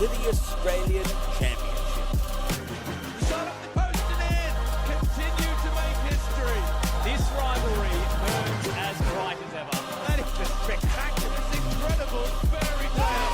to the Australian Championship. Shot up the post and in. Continue to make history. This rivalry burns as bright as ever. That is just spectacular. It's incredible. Very clear.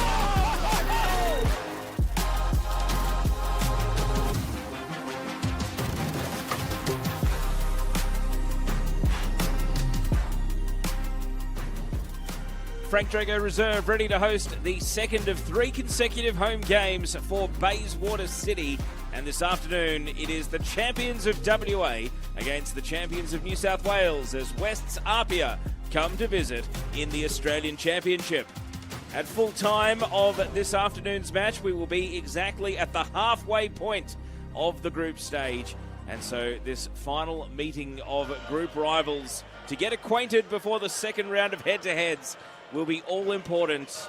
Frank Drago Reserve ready to host the second of 3 consecutive home games for Bayswater City. And this afternoon, it is the champions of WA against the champions of New South Wales as West's APIA come to visit in the Australian Championship. At full time of this afternoon's match, we will be exactly at the halfway point of the group stage. And so this final meeting of group rivals to get acquainted before the second round of head-to-heads will be all important.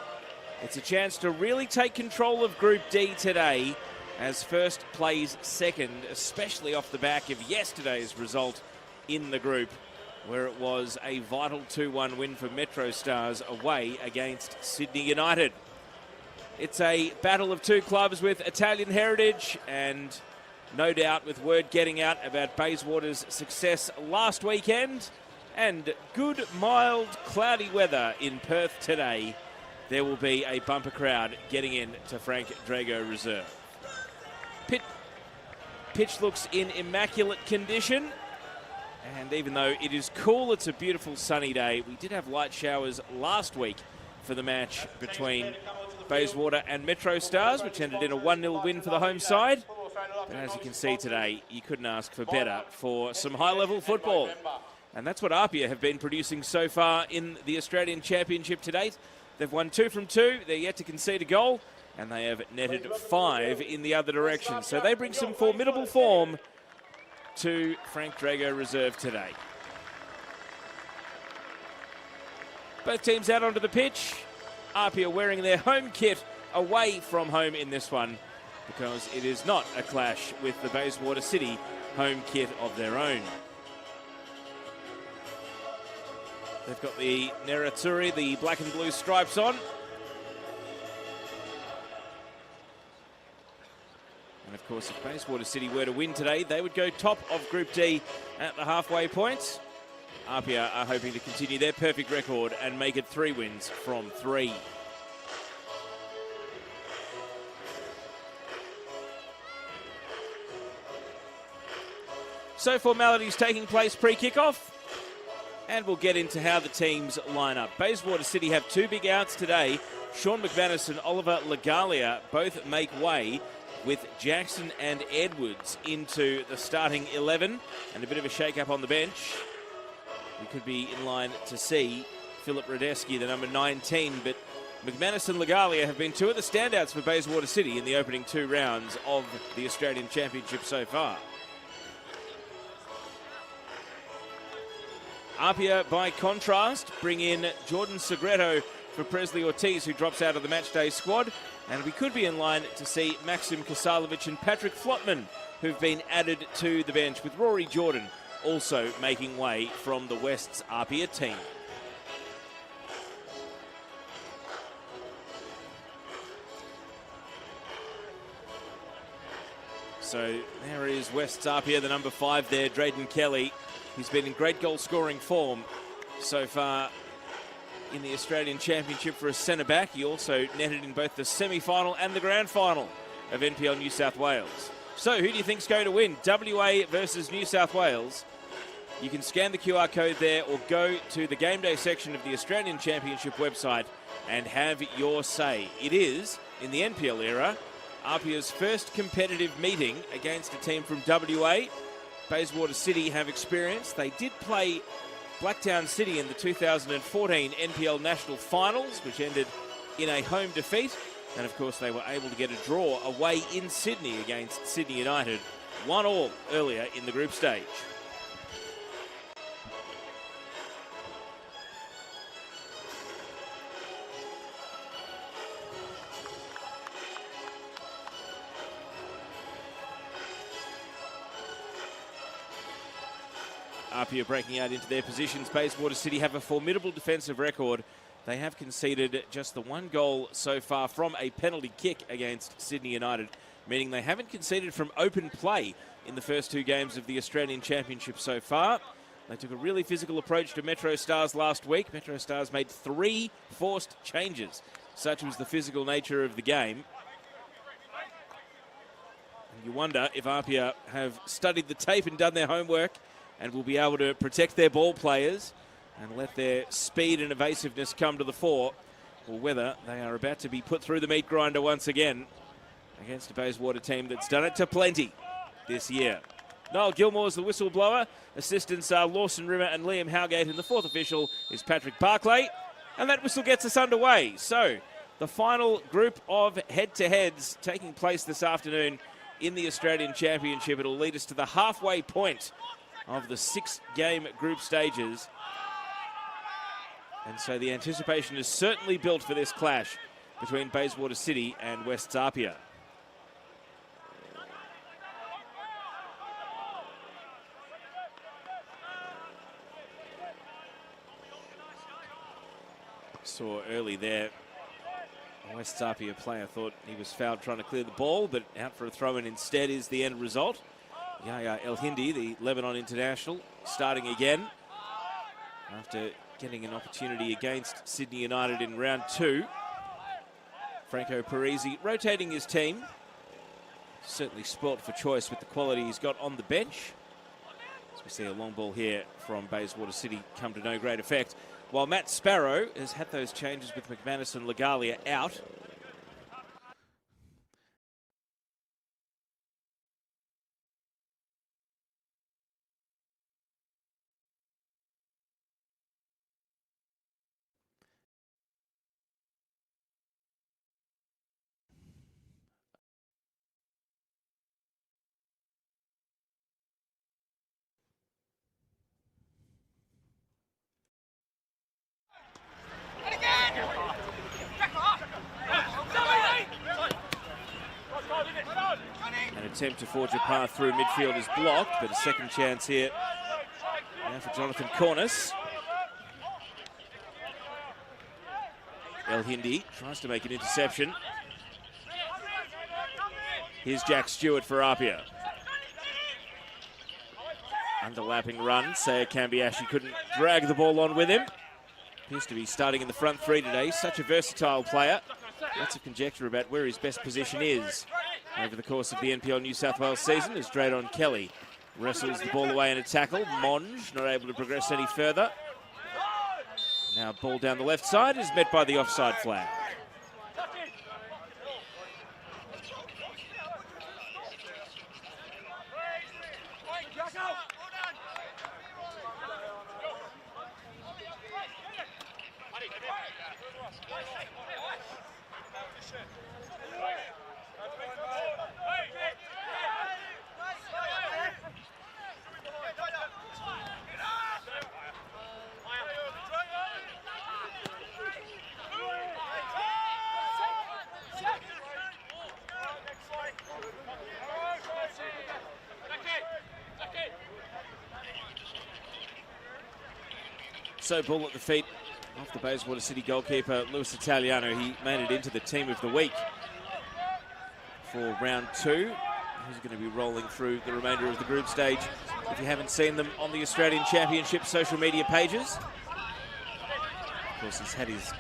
It's a chance to really take control of Group D today as first plays second, especially off the back of yesterday's result in the group, where it was a vital 2-1 win for Metro Stars away against Sydney United. It's a battle of two clubs with Italian heritage, and no doubt with word getting out about Bayswater's success last weekend and good, mild, cloudy weather in Perth today, there will be a bumper crowd getting in to Frank Drago Reserve. Pitch looks in immaculate condition, and even though it is cool, it's a beautiful sunny day. We did have light showers last week for the match between Bayswater and Metro Stars, which ended in a 1-0 win for the home side. But as you can see today, you couldn't ask for better for some high-level football. And that's what APIA have been producing so far in the Australian Championship to date. They've won 2 from 2. They're yet to concede a goal, and they have netted 5 in the other direction. So they bring some formidable form to Frank Drago Reserve today. Both teams out onto the pitch. APIA wearing their home kit away from home in this one, because it is not a clash with the Bayswater City home kit of their own. They've got the Nerazzurri, the black and blue stripes on. And of course, if Bayswater City were to win today, they would go top of Group D at the halfway point. APIA are hoping to continue their perfect record and make it 3 wins from 3. So formalities taking place pre-kickoff, and we'll get into how the teams line up. Bayswater City have 2 big outs today. Sean McManus and Oliver Legalia both make way with Jackson and Edwards into the starting 11, and a bit of a shake-up on the bench. We could be in line to see Philip Radeski, the number 19, but McManus and Legalia have been 2 of the standouts for Bayswater City in the opening 2 rounds of the Australian Championship so far. APIA, by contrast, bring in Jordan Segreto for Presley Ortiz, who drops out of the matchday squad. And we could be in line to see Maxim Kasalovic and Patrick Flotman, who've been added to the bench, with Rory Jordan also making way from the West's APIA team. So there is West's APIA, the number 5 there, Drayden Kelly. He's been in great goal-scoring form so far in the Australian Championship for a centre-back. He also netted in both the semi-final and the grand final of NPL New South Wales. So who do you think's going to win? WA versus New South Wales. You can scan the QR code there or go to the game day section of the Australian Championship website and have your say. It is, in the NPL era, APIA's first competitive meeting against a team from WA. Bayswater City have experience. They did play Blacktown City in the 2014 NPL National Finals, which ended in a home defeat. And of course, they were able to get a draw away in Sydney against Sydney United, 1-1 earlier in the group stage. APIA breaking out into their positions. Bayswater City have a formidable defensive record they have conceded just the one goal so far from a penalty kick against Sydney United, meaning they haven't conceded from open play in the first two games of the Australian Championship so far. They took a really physical approach to Metro Stars last week. Metro Stars made 3 forced changes. Such was the physical nature of the game. And you wonder if APIA have studied the tape and done their homework and will be able to protect their ball players and let their speed and evasiveness come to the fore, or whether they are about to be put through the meat grinder once again against a Bayswater team that's done it to plenty this year. Noel Gilmore's the whistleblower. Assistants are Lawson Rimmer and Liam Howgate, and the fourth official is Patrick Barclay. And that whistle gets us underway. So the final group of head-to-heads taking place this afternoon in the Australian Championship. It'll lead us to the halfway point of the 6-game group stages. And so the anticipation is certainly built for this clash between Bayswater City and West's APIA. Saw early there, West's APIA player thought he was fouled trying to clear the ball, but out for a throw-in instead is the end result. Yahya El Hindi, the Lebanon international, starting again after getting an opportunity against Sydney United in round 2. Franco Parisi rotating his team. Certainly spoilt for choice with the quality he's got on the bench. As we see a long ball here from Bayswater City come to no great effect. While Matt Sparrow has had those changes with McManus and Legalia out. An attempt to forge a path through midfield is blocked, but a second chance here now for Jonathan Cornice. El Hindi tries to make an interception. Here's Jack Stewart for APIA. Underlapping run. Saya Kambiashi couldn't drag the ball on with him. Appears to be starting in the front three today. Such a versatile player. Lots of conjecture about where his best position is over the course of the NPL New South Wales season as Draydon Kelly wrestles the ball away in a tackle. Monge not able to progress any further. Now ball down the left side is met by the offside flag. So ball at the feet of the Bayswater City goalkeeper, Luis Italiano. He made it into the team of the week for round 2. He's going to be rolling through the remainder of the group stage if you haven't seen them on the Australian Championship social media pages. Of course, he's had his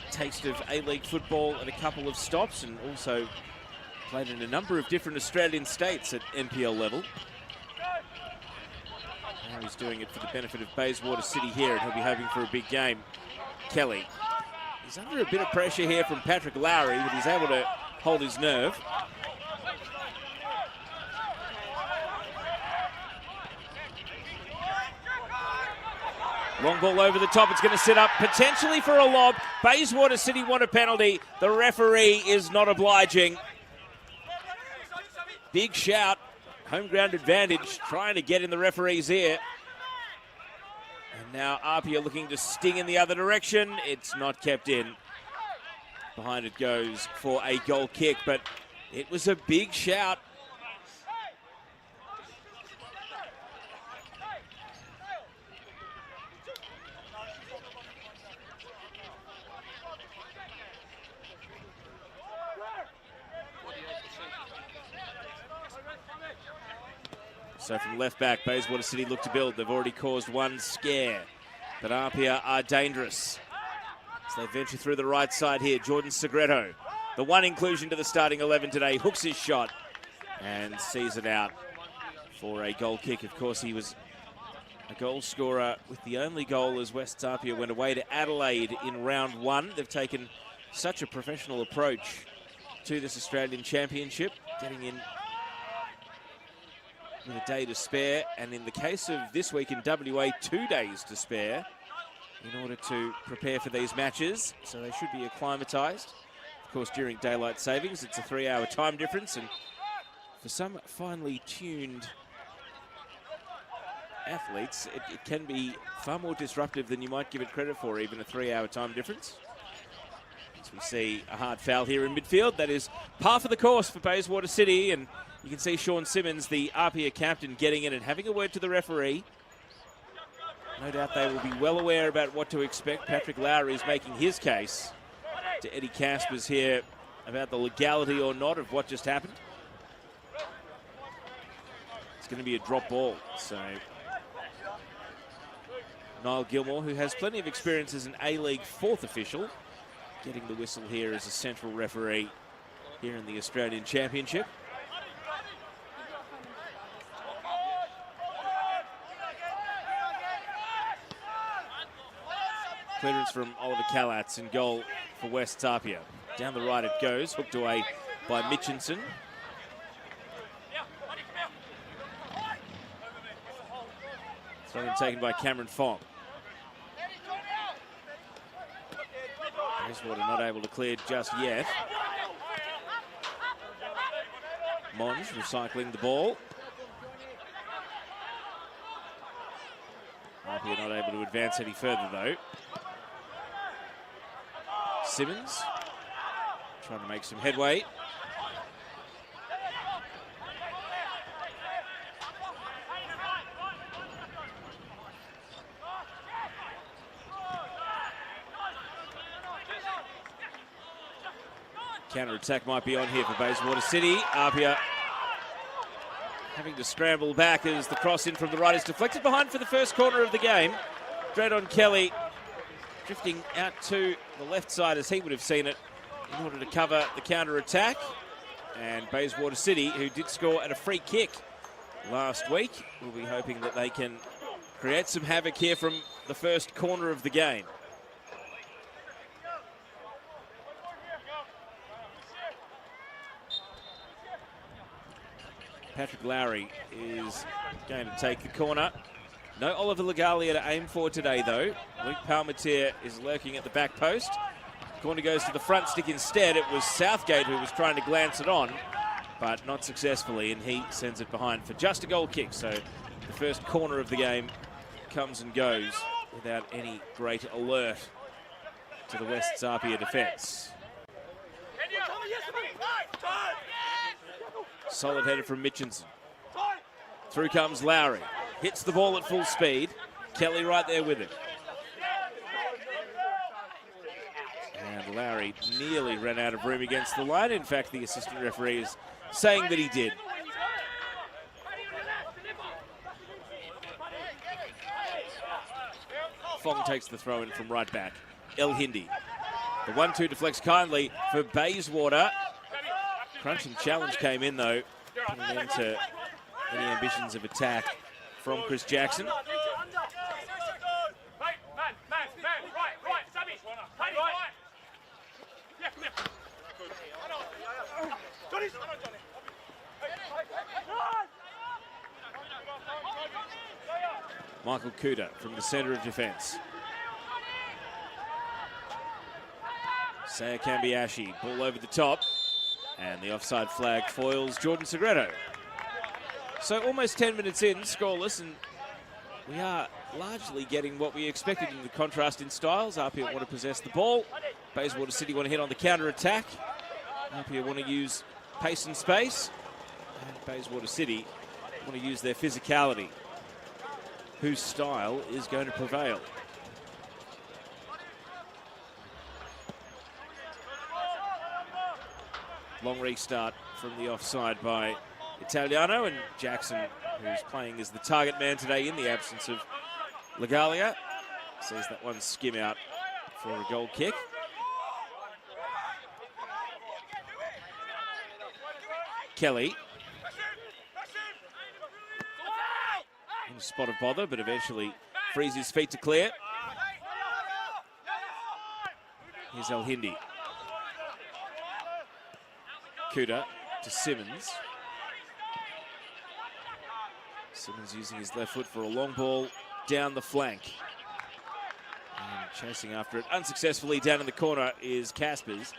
taste of A-League football at a couple of stops and also played in a number of different Australian states at NPL level. Now he's doing it for the benefit of Bayswater City here, and he'll be hoping for a big game. Kelly. He's under a bit of pressure here from Patrick Lowry, but he's able to hold his nerve. Long ball over the top. It's going to sit up potentially for a lob. Bayswater City want a penalty. The referee is not obliging. Big shout. Home ground advantage, trying to get in the referee's ear. And now APIA looking to sting in the other direction. It's not kept in. Behind it goes for a goal kick, but it was a big shout. So from left back, Bayswater City look to build. They've already caused one scare, but APIA are dangerous. So they venture through the right side here. Jordan Segreto, the one inclusion to the starting 11 today, hooks his shot and sees it out for a goal kick. Of course, he was a goal scorer with the only goal as West APIA went away to Adelaide in round 1. They've taken such a professional approach to this Australian Championship, getting in with a day to spare, and in the case of this week in WA, 2 days to spare in order to prepare for these matches, so they should be acclimatised. Of course, during daylight savings, it's a 3-hour time difference, and for some finely tuned athletes, it can be far more disruptive than you might give it credit for, even a 3-hour time difference. As we see a hard foul here in midfield, that is par for the course for Bayswater City, and you can see Sean Simmons, the APIA captain, getting in and having a word to the referee. No doubt they will be well aware about what to expect. Patrick Lowry is making his case to Eddie Caspers here about the legality or not of what just happened. It's going to be a drop ball, so Niall Gilmore, who has plenty of experience as an A-League 4th official, getting the whistle here as a central referee here in the Australian Championship. Clearance from Oliver Callatz in goal for West APIA. Down the right it goes, hooked away by Mitchinson. Throw-in taken by Cameron Fong. Bayswater not able to clear just yet. Monge recycling the ball. APIA not able to advance any further though. Simmons trying to make some headway. Counter-attack might be on here for Bayswater City. APIA having to scramble back as the cross in from the right is deflected behind for the first corner of the game. Dredon Kelly drifting out to the left side as he would have seen it in order to cover the counter-attack. And Bayswater City, who did score at a free kick last week, will be hoping that they can create some havoc here from the first corner of the game. Patrick Lowry is going to take the corner. No Oliver Legalia to aim for today, though. Luke Palmatier is lurking at the back post. Corner goes to the front stick instead. It was Southgate who was trying to glance it on, but not successfully, and he sends it behind for just a goal kick. So the first corner of the game comes and goes without any great alert to the West APIA defence. Solid header from Mitchinson. Through comes Lowry. Hits the ball at full speed. Kelly right there with him. And Lowry nearly ran out of room against the line. In fact, the assistant referee is saying that he did. Fong takes the throw in from right back. El Hindi. The 1-2 deflects kindly for Bayswater. Crunching challenge came in though, putting an end to any ambitions of attack from Chris Jackson. Michael Kuda from the centre of defence. Saya Kambiashi, ball over the top. And the offside flag foils Jordan Segreto. So almost 10 minutes in, scoreless, and we are largely getting what we expected in the contrast in styles. APIA want to possess the ball. Bayswater City want to hit on the counter-attack. APIA want to use pace and space. And Bayswater City want to use their physicality. Whose style is going to prevail? Long restart from the offside by Italiano, and Jackson, who's playing as the target man today in the absence of Legalia, sees that one skim out for a goal kick. Kelly in a spot of bother, but eventually frees his feet to clear. Here's El Hindi. Kuda to Simmons. Simmons using his left foot for a long ball down the flank. And chasing after it unsuccessfully down in the corner is Caspers.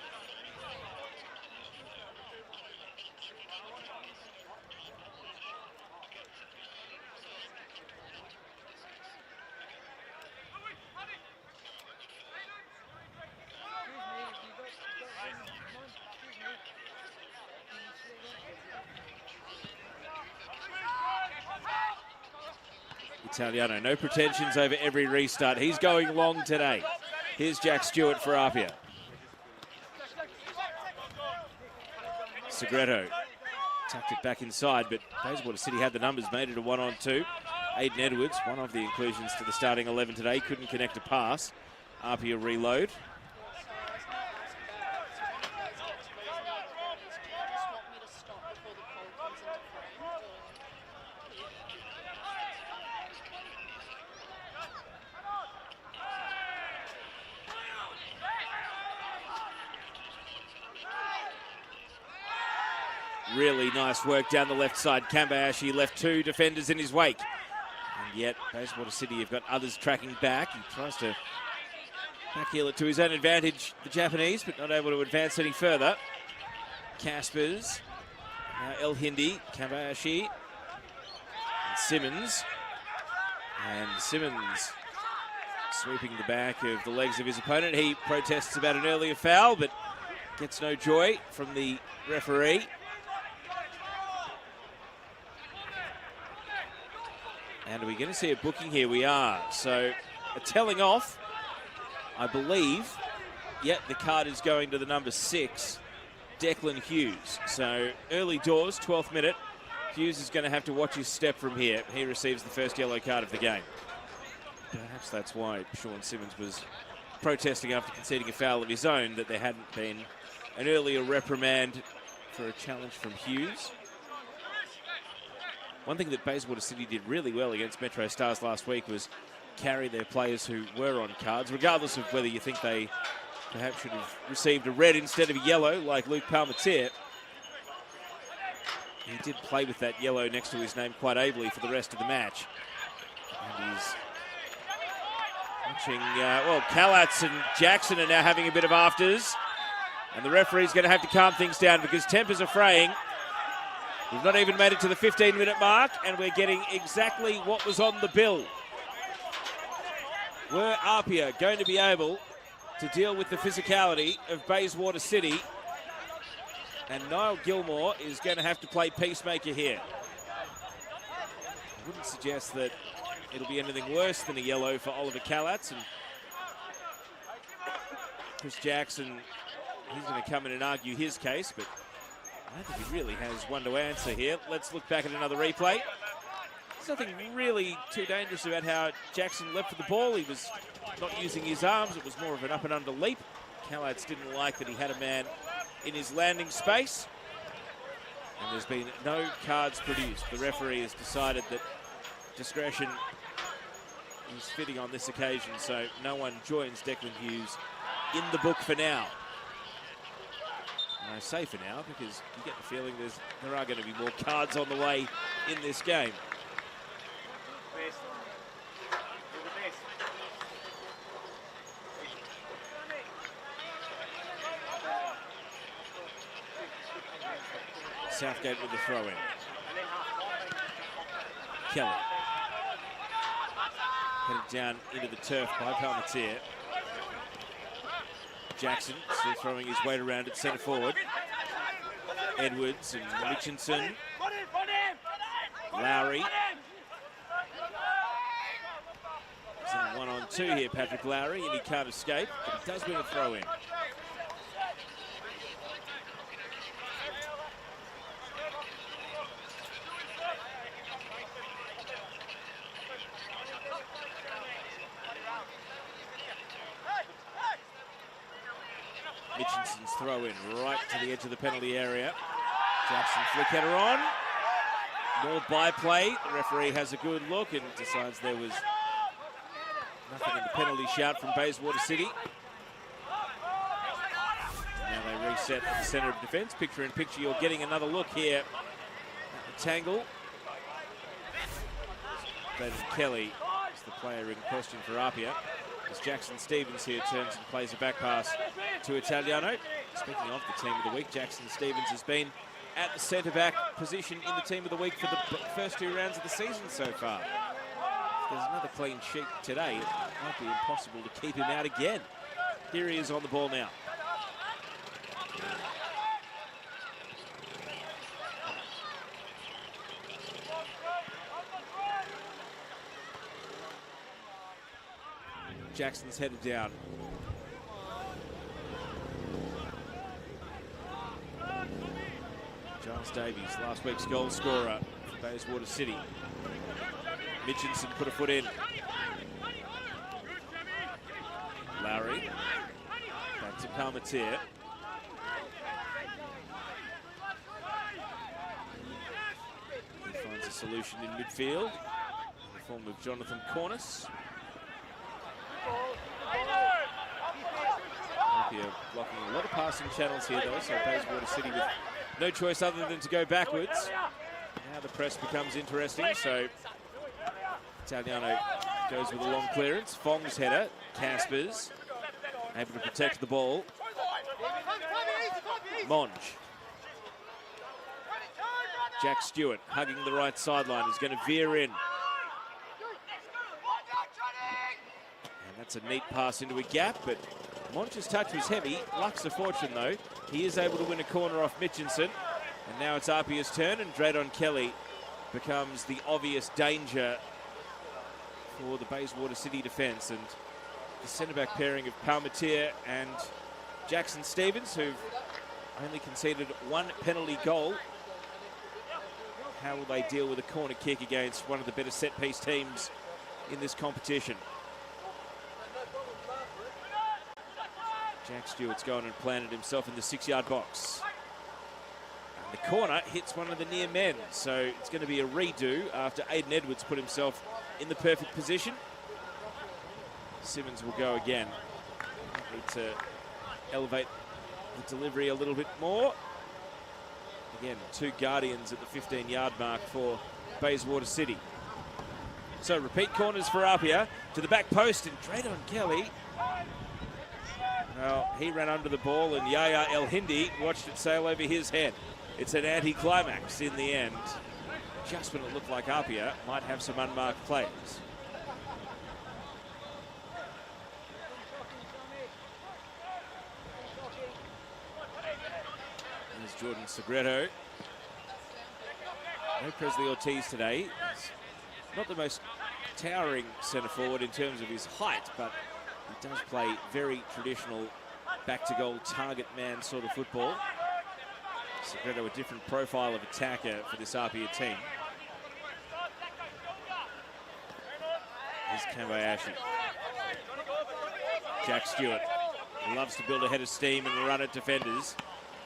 Italiano, no pretensions over every restart. He's going long today. Here's Jack Stewart for APIA. Segreto tucked it back inside, but Bayswater City had the numbers, made it a 1-on-2. Aiden Edwards, one of the inclusions to the starting 11 today, couldn't connect a pass. APIA reload. Really nice work down the left side. Kambayashi left two defenders in his wake. And yet, Bayswater City have got others tracking back. He tries to backheel it to his own advantage, the Japanese, but not able to advance any further. Caspers, now El Hindi, Kambayashi, and Simmons. And Simmons sweeping the back of the legs of his opponent. He protests about an earlier foul, but gets no joy from the referee. And are we going to see a booking here? We are. So a telling off, I believe. Yet the card is going to the number 6, Declan Hughes. So early doors, 12th minute. Hughes is going to have to watch his step from here. He receives the first yellow card of the game. Perhaps that's why Sean Simmons was protesting after conceding a foul of his own, that there hadn't been an earlier reprimand for a challenge from Hughes. One thing that Bayswater City did really well against Metro Stars last week was carry their players who were on cards, regardless of whether you think they perhaps should have received a red instead of a yellow, like Luke Palmatier. He did play with that yellow next to his name quite ably for the rest of the match. And he's watching, well, Kalatz and Jackson are now having a bit of afters. And the referee's going to have to calm things down because tempers are fraying. We've not even made it to the 15-minute mark, and we're getting exactly what was on the bill. Were APIA going to be able to deal with the physicality of Bayswater City? And Niall Gilmore is going to have to play peacemaker here. I wouldn't suggest that it'll be anything worse than a yellow for Oliver Kalatz. And Chris Jackson, he's going to come in and argue his case, but I don't think he really has one to answer here. Let's look back at another replay. There's nothing really too dangerous about how Jackson leapt for the ball. He was not using his arms. It was more of an up and under leap. Kalatz didn't like that he had a man in his landing space. And there's been no cards produced. The referee has decided that discretion is fitting on this occasion, so no one joins Declan Hughes in the book for now. And I say for now because you get the feeling there are going to be more cards on the way in this game. Southgate with the throw-in. Kelly. Headed down into the turf by Palmatier. Jackson still throwing his weight around at centre forward. Edwards and Mitchinson. Lowry. He's in a 1-on-2 here, Patrick Lowry, and he can't escape, but he does win a throw-in. Mitchinson's throw in right to the edge of the penalty area. Jackson flick header on. More byplay. The referee has a good look and decides there was nothing in the penalty shout from Bayswater City. Now they reset at the centre of defence. Picture in picture, you're getting another look here at the tangle. Braden Kelly is the player in question for APIA. As Jackson Stevens here turns and plays a back pass to Italiano. Speaking of the team of the week, Jackson Stevens has been at the centre-back position in the team of the week for the first 2 rounds of the season so far. If there's another clean sheet today, it might be impossible to keep him out again. Here he is on the ball now. Jackson's headed down. Giles Davies, last week's goal scorer for Bayswater City. Mitchinson put a foot in. Lowry. Back to Palmatier. He finds a solution in midfield in the form of Jonathan Cornice. APIA blocking a lot of passing channels here though, so Bayswater City with no choice other than to go backwards. Now the press becomes interesting, so Italiano goes with a long clearance. Fong's header, Caspers able to protect the ball. Monge. Jack Stewart hugging the right sideline, is going to veer in. And that's a neat pass into a gap, but Monge's touch was heavy. Luck's a fortune though. He is able to win a corner off Mitchinson. And now it's APIA's turn, and Braden Kelly becomes the obvious danger for the Bayswater City defence. And the centre-back pairing of Palmatier and Jackson Stevens, who've only conceded 1 penalty goal. How will they deal with a corner kick against one of the better set-piece teams in this competition? Jack Stewart's gone and planted himself in the 6-yard box. And the corner hits one of the near men, so it's going to be a redo after Aiden Edwards put himself in the perfect position. Simmons will go again. Need to elevate the delivery a little bit more. Again, 2 Guardians at the 15-yard mark for Bayswater City. So repeat corners for APIA to the back post, and Braden Kelly. Well, he ran under the ball, and Yaya El Hindi watched it sail over his head. It's an anti-climax in the end, just when it looked like APIA might have some unmarked players. There's Jordan Segreto. No Presley Ortiz today. He's not the most towering centre forward in terms of his height, but he does play very traditional back-to-goal target man sort of football. Segreto, a different profile of attacker for this APIA team. Here's Kambayashi. Jack Stewart loves to build a head of steam and run at defenders.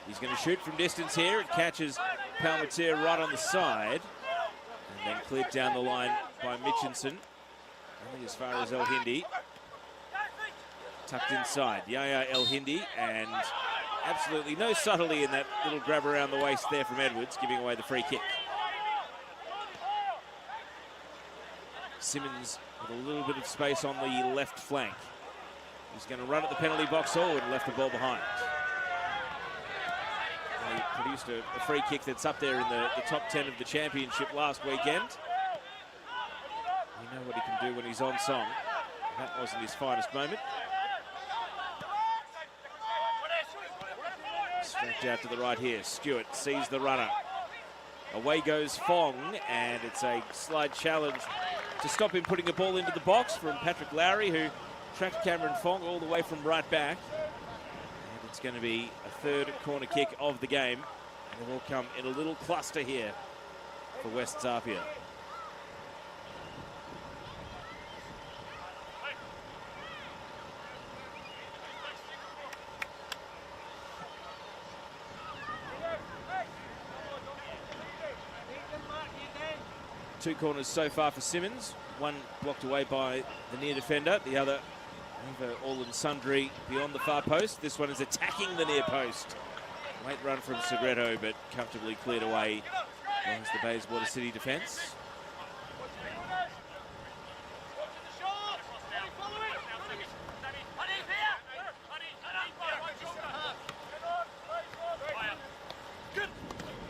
He's going to shoot from distance here. It catches Palmatier right on the side. And then cleared down the line by Mitchinson. Only as far as El Hindi. Tucked inside. Yaya El Hindi, and absolutely no subtlety in that little grab around the waist there from Edwards, giving away the free kick. Simmons with a little bit of space on the left flank. He's going to run at the penalty box forward and left the ball behind. He produced a free kick that's up there in the top 10 of the championship last weekend. We know what he can do when he's on song. That wasn't his finest moment. Stretched out to the right here. Stewart sees the runner. Away goes Fong, and it's a slide challenge to stop him putting a ball into the box from Patrick Lowry, who tracked Cameron Fong all the way from right back. And it's going to be a 3rd corner kick of the game. And it will come in a little cluster here for West's APIA. 2 corners so far for Simmons. One blocked away by the near defender. The other over all and sundry beyond the far post. This one is attacking the near post. Late run from Segreto, but comfortably cleared away as the Bayswater City defence.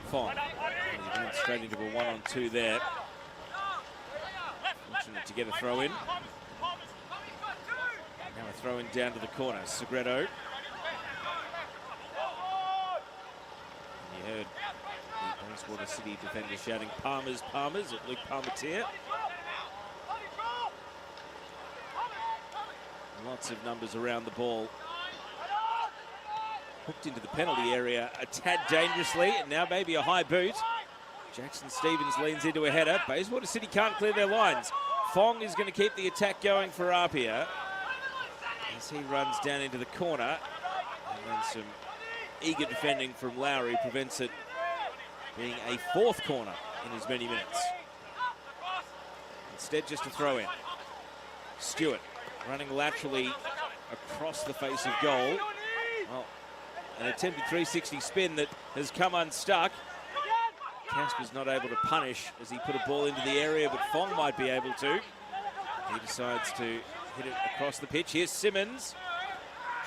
Fong. He went straight into a 1-on-2 there. Fortunate to get a throw in. Now a throw in down to the corner. Segreto. You heard the Bayswater City defender shouting Palmers, Palmers at Luke Palmetier. Lots of numbers around the ball. Hooked into the penalty area a tad dangerously, and now maybe a high boot. Jackson Stevens leans into a header. Bayswater City can't clear their lines. Fong is going to keep the attack going for APIA as he runs down into the corner, and then some eager defending from Lowry prevents it being a 4th corner in as many minutes. Instead, just a throw in. Stewart running laterally across the face of goal. Well, an attempted 360 spin that has come unstuck. Casper's not able to punish as he put a ball into the area, but Fong might be able to. He decides to hit it across the pitch. Here's Simmons.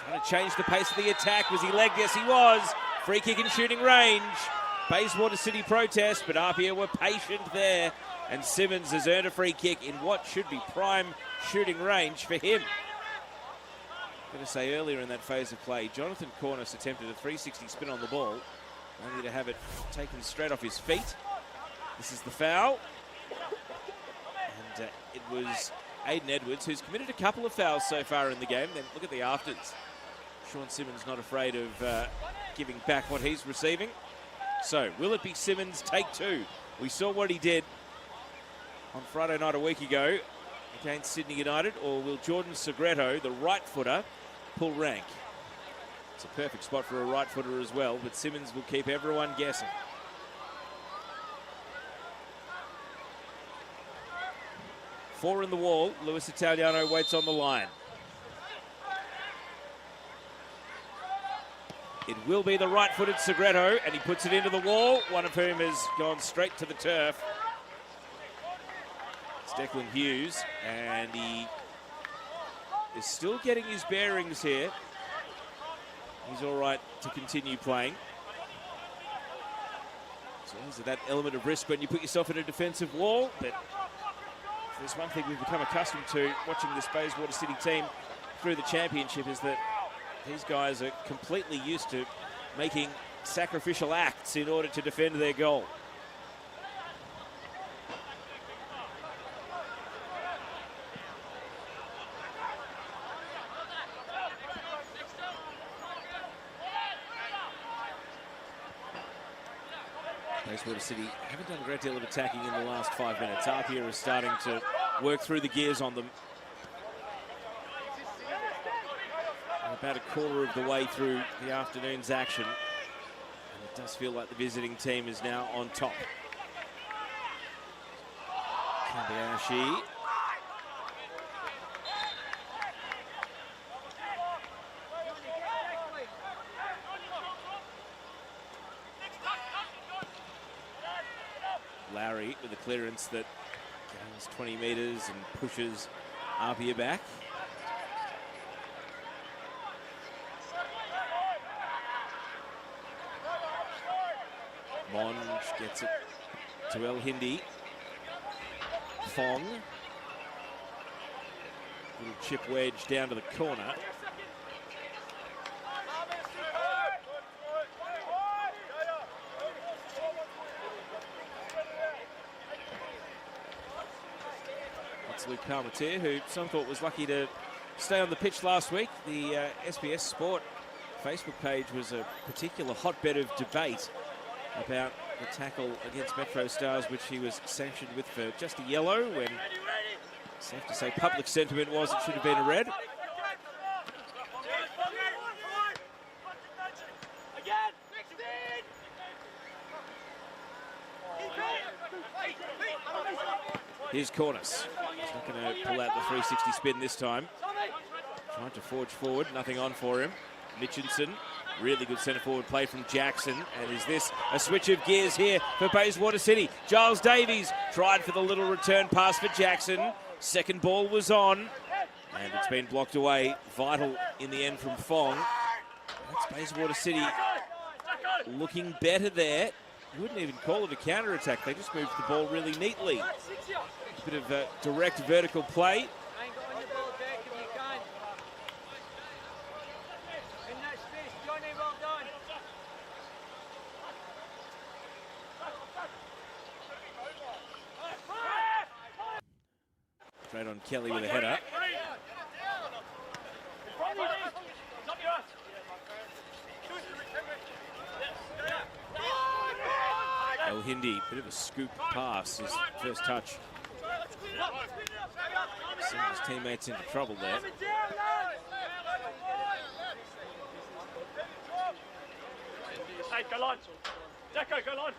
Trying to change the pace of the attack. Was he legged? Yes, he was. Free kick in shooting range. Bayswater City protest, but APIA were patient there. And Simmons has earned a free kick in what should be prime shooting range for him. Going to say earlier in that phase of play, Jonathan Cornish attempted a 360 spin on the ball, only to have it taken straight off his feet. This is the foul. And it was Aiden Edwards, who's committed a couple of fouls so far in the game. Then look at the afters. Sean Simmons not afraid of giving back what he's receiving. So, will it be Simmons take 2? We saw what he did on Friday night a week ago against Sydney United, or will Jordan Segreto, the right footer, pull rank? It's a perfect spot for a right footer as well, but Simmons will keep everyone guessing. Four in the wall. Luis Italiano waits on the line. It will be the right-footed Segreto, and he puts it into the wall, one of whom has gone straight to the turf. It's Declan Hughes, and he is still getting his bearings here. He's all right to continue playing. So there's that element of risk when you put yourself in a defensive wall, but if there's one thing we've become accustomed to watching this Bayswater City team through the championship is that these guys are completely used to making sacrificial acts in order to defend their goal. Bayswater City haven't done a great deal of attacking in the last 5 minutes. APIA is starting to work through the gears on them. About a quarter of the way through the afternoon's action. And it does feel like the visiting team is now on top. Kabayashi. Lowry with a clearance that gains 20 metres and pushes APIA back. Monge gets it to El Hindi. Fong. Little chip wedge down to the corner. That's Luke Palmetier, who some thought was lucky to stay on the pitch last week. The SBS Sport Facebook page was a particular hotbed of debate about the tackle against Metro Stars, which he was sanctioned with for just a yellow, when it's safe to say public sentiment was it should have been a red. Here's Cornice. He's not going to pull out the 360 spin this time. Trying to forge forward, nothing on for him. Mitchinson, really good centre forward play from Jackson. And is this a switch of gears here for Bayswater City? Giles Davies tried for the little return pass for Jackson. Second ball was on. And it's been blocked away. Vital in the end from Fong. That's Bayswater City looking better there. You wouldn't even call it a counter-attack. They just moved the ball really neatly. A bit of a direct vertical play. Straight on Kelly with a header. El Hindi, bit of a scoop pass, his first touch. Sent his teammates into trouble there. Hey, go on. Deco, go on.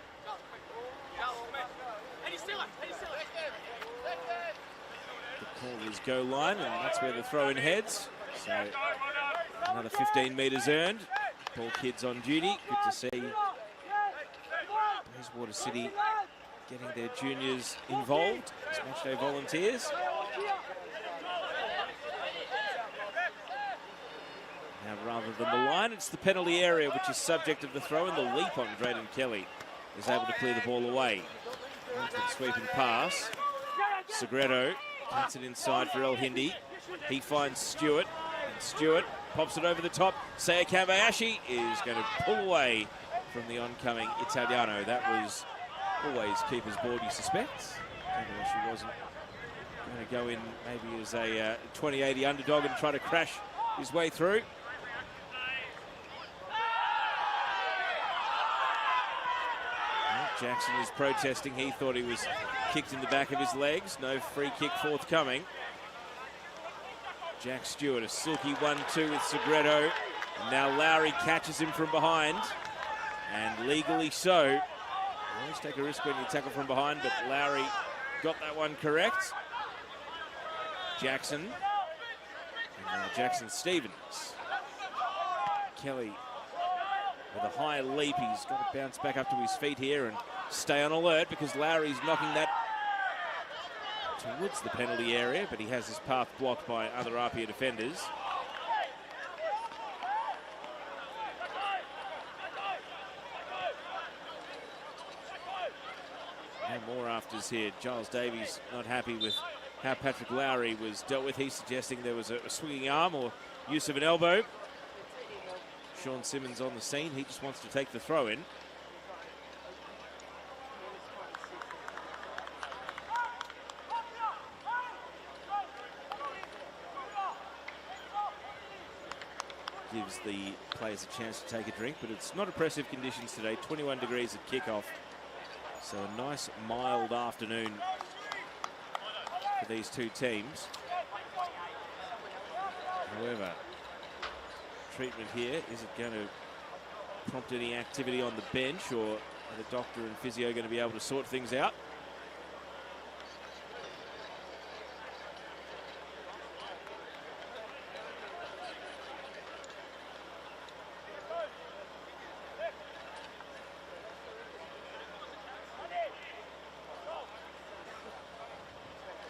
The call is go line, and that's where the throw-in heads. So another 15 metres earned. Ball kids on duty. Good to see Bayswater City getting their juniors involved as matchday volunteers. Now, rather than the line, it's the penalty area, which is subject of the throw, and the leap on Drayden Kelly is able to clear the ball away. Into the sweeping pass. Segredo gets it inside for El Hindi. He finds Stewart, and Stewart pops it over the top. Seiya Kambayashi is going to pull away from the oncoming Italiano. That was always keeper's board, you suspect. Kambayashi wasn't going to go in maybe as a 20-80 underdog and try to crash his way through. Jackson is protesting. He thought he was kicked in the back of his legs. No free kick forthcoming. Jack Stewart, a silky 1-2 with Segredo. And now Lowry catches him from behind. And legally so. You always take a risk when you tackle from behind, but Lowry got that one correct. Jackson. And now Jackson Stevens. Kelly with a high leap. He's got to bounce back up to his feet here and stay on alert because Lowry's knocking that towards the penalty area, but he has his path blocked by other APIA defenders. And more afters here. Giles Davies not happy with how Patrick Lowry was dealt with. He's suggesting there was a swinging arm or use of an elbow. Sean Simmons on the scene. He just wants to take the throw in. Gives the players a chance to take a drink, but it's not oppressive conditions today. 21 degrees at kickoff. So a nice mild afternoon for these two teams. However, treatment here, is it going to prompt any activity on the bench, or are the doctor and physio going to be able to sort things out?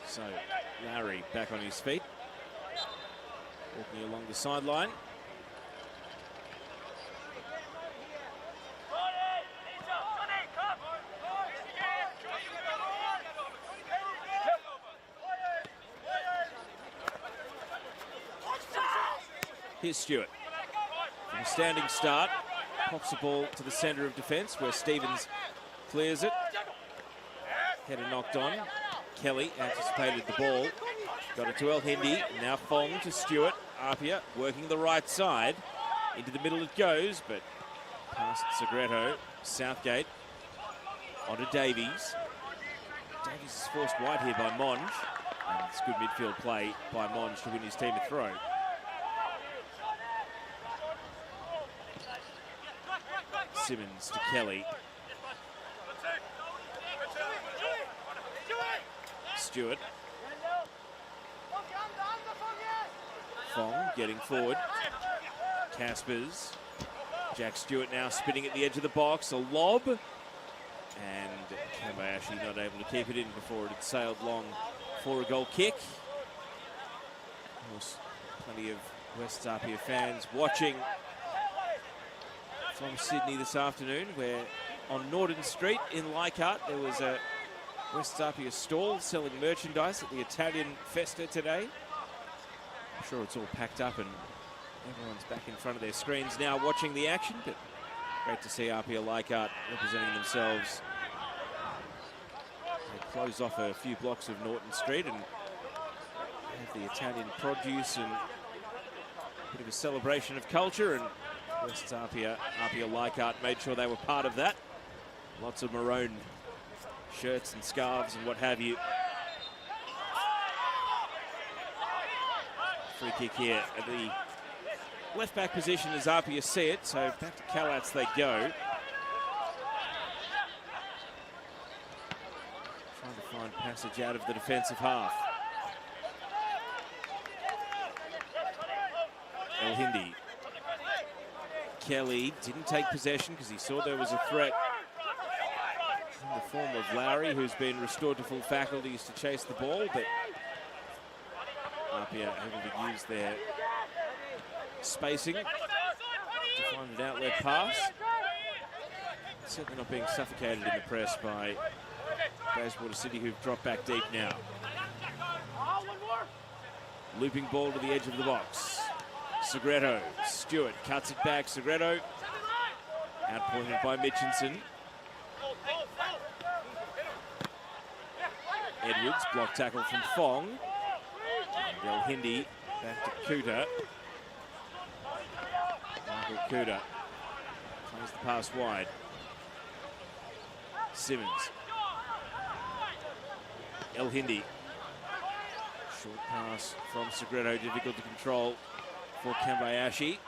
So Lowry back on his feet, walking along the sideline. Here's Stewart. From a standing start, pops the ball to the centre of defence where Stevens clears it. Header knocked on. Kelly anticipated the ball. Got it to El Hindi. Now Fong to Stewart. APIA working the right side. Into the middle it goes, but past Segredo. Southgate onto Davies. Davies is forced wide here by Monge. And it's good midfield play by Monge to win his team a throw. Simmons to Kelly. Stewart. Fong getting forward. Caspers. Jack Stewart now spinning at the edge of the box. A lob. And Kambayashi not able to keep it in before it had sailed long for a goal kick. Of course, plenty of West APIA fans watching from Sydney this afternoon, where on Norton Street in Leichhardt there was a West APIA stall selling merchandise at the Italian Festa today. I'm sure it's all packed up and everyone's back in front of their screens now watching the action, but great to see APIA Leichhardt representing themselves. They close off a few blocks of Norton Street and have the Italian produce and a bit of a celebration of culture, and West APIA Leichhardt made sure they were part of that. Lots of maroon shirts and scarves and what have you. Free kick here at the left back position as APIA see it, so back to Kalats they go. Trying to find passage out of the defensive half. El Hindi. Kelly didn't take possession because he saw there was a threat in the form of Lowry, who's been restored to full faculties to chase the ball, but APIA able to use their spacing to find an outlet pass. Certainly not being suffocated in the press by Bayswater City, who've dropped back deep now. Looping ball to the edge of the box. Segreto, Stewart cuts it back. Segreto outpointed by Mitchinson. Edwards, block tackle from Fong. And El Hindi back to Kuta. Michael Kuta plays the pass wide. Simmons. El Hindi. Short pass from Segreto, difficult to control for Kambayashi.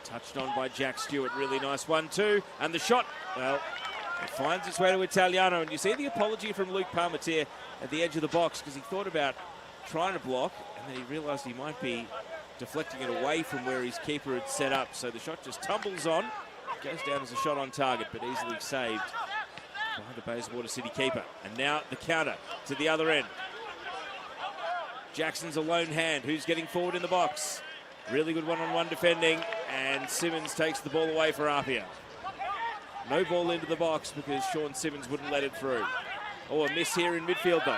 Touched on by Jack Stewart, really nice 1-2, and the shot, well, it finds its way to Italiano, and you see the apology from Luke Palmetier at the edge of the box because he thought about trying to block, and then he realised he might be deflecting it away from where his keeper had set up, so the shot just tumbles on, goes down as a shot on target, but easily saved behind the Bayswater City keeper. And now the counter to the other end. Jackson's a lone hand. Who's getting forward in the box? Really good one-on-one defending, and Simmons takes the ball away for APIA. No ball into the box because Sean Simmons wouldn't let it through. Oh, a miss here in midfield though.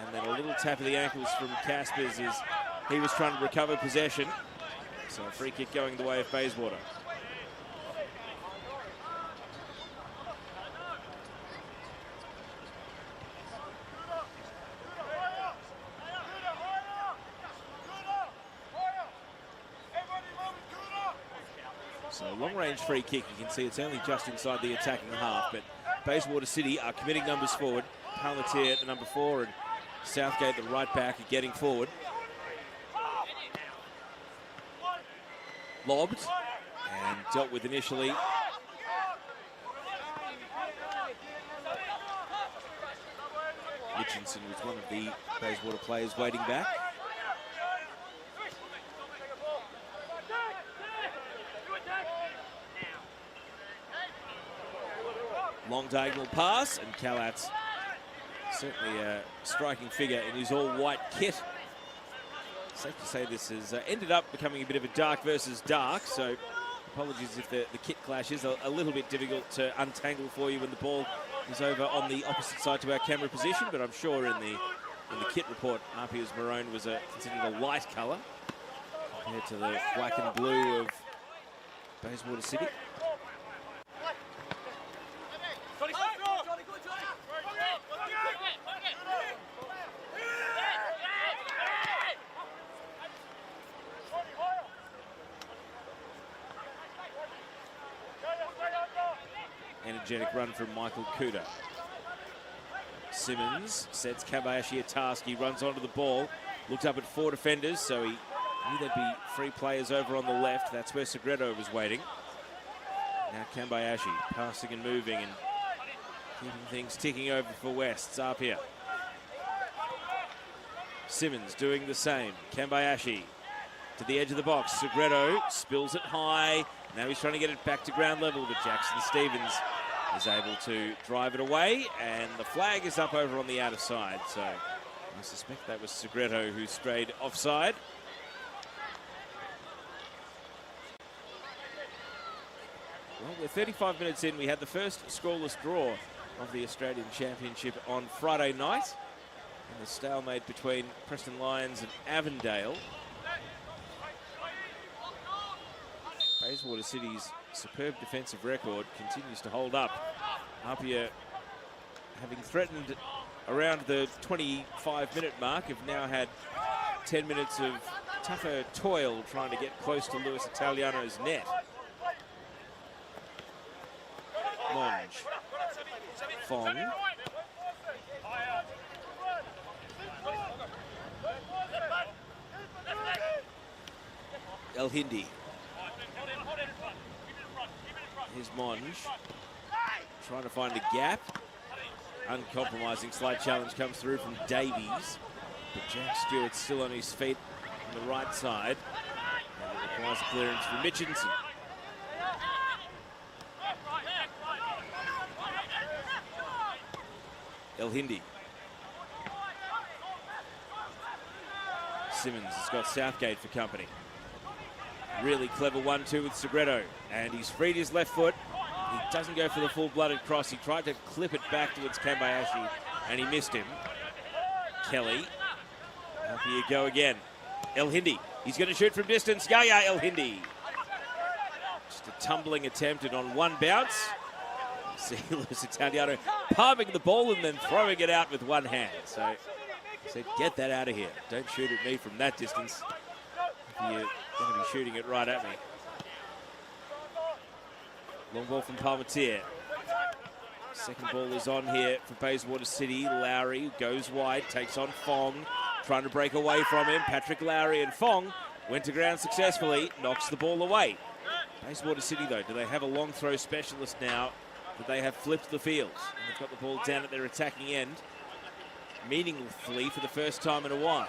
And then a little tap of the ankles from Caspers as he was trying to recover possession. So a free kick going the way of Bayswater. So long-range free kick, you can see it's only just inside the attacking half, but Bayswater City are committing numbers forward. Palmetier at the number 4 and Southgate, the right back, are getting forward. Lobbed and dealt with initially. Mitchinson was one of the Bayswater players waiting back. Long diagonal pass, and Kalats certainly a striking figure in his all-white kit. Safe to say this has ended up becoming a bit of a dark versus dark, so apologies if the kit clash is a little bit difficult to untangle for you when the ball is over on the opposite side to our camera position, but I'm sure in the kit report, APIA's maroon was considered a light colour compared to the black and blue of Bayswater City. Energetic run from Michael Kuta. Simmons sets Kambayashi a task. He runs onto the ball, looked up at 4 defenders, so he knew there'd be 3 players over on the left. That's where Segreto was waiting. Now Kambayashi passing and moving and keeping things ticking over for West's APIA. Simmons doing the same. Kambayashi to the edge of the box. Segredo spills it high. Now he's trying to get it back to ground level, but Jackson Stevens is able to drive it away, and the flag is up over on the outer side. So I suspect that was Segredo who strayed offside. Well, we're 35 minutes in. We had the first scoreless draw of the Australian Championship on Friday night, and the stalemate between Preston Lions and Avondale. Bayswater City's superb defensive record continues to hold up. APIA, having threatened around the 25-minute mark, have now had 10 minutes of tougher toil trying to get close to Luis Italiano's net. Monge. Fong. El Hindi. Here's Monge. Trying to find a gap. Uncompromising slight challenge comes through from Davies. But Jack Stewart's still on his feet on the right side. And it requires a clearance from Mitchinson. El Hindi. Simmons has got Southgate for company. Really clever 1-2 with Segredo. And he's freed his left foot. He doesn't go for the full-blooded cross. He tried to clip it back towards Kambayashi, and he missed him. Kelly. Up here you go again. El Hindi. He's going to shoot from distance. Yaya El Hindi. Just a tumbling attempt, and on one bounce, see Luis Italiano palming the ball and then throwing it out with one hand. So I said, get that out of here. Don't shoot at me from that distance. You're going to be shooting it right at me. Long ball from Palmatier. Second ball is on here for Bayswater City. Lowry goes wide, takes on Fong, trying to break away from him. Patrick Lowry and Fong went to ground successfully, knocks the ball away. Bayswater City, though, do they have a long throw specialist now that they have flipped the field? And they've got the ball down at their attacking end, meaningfully for the first time in a while.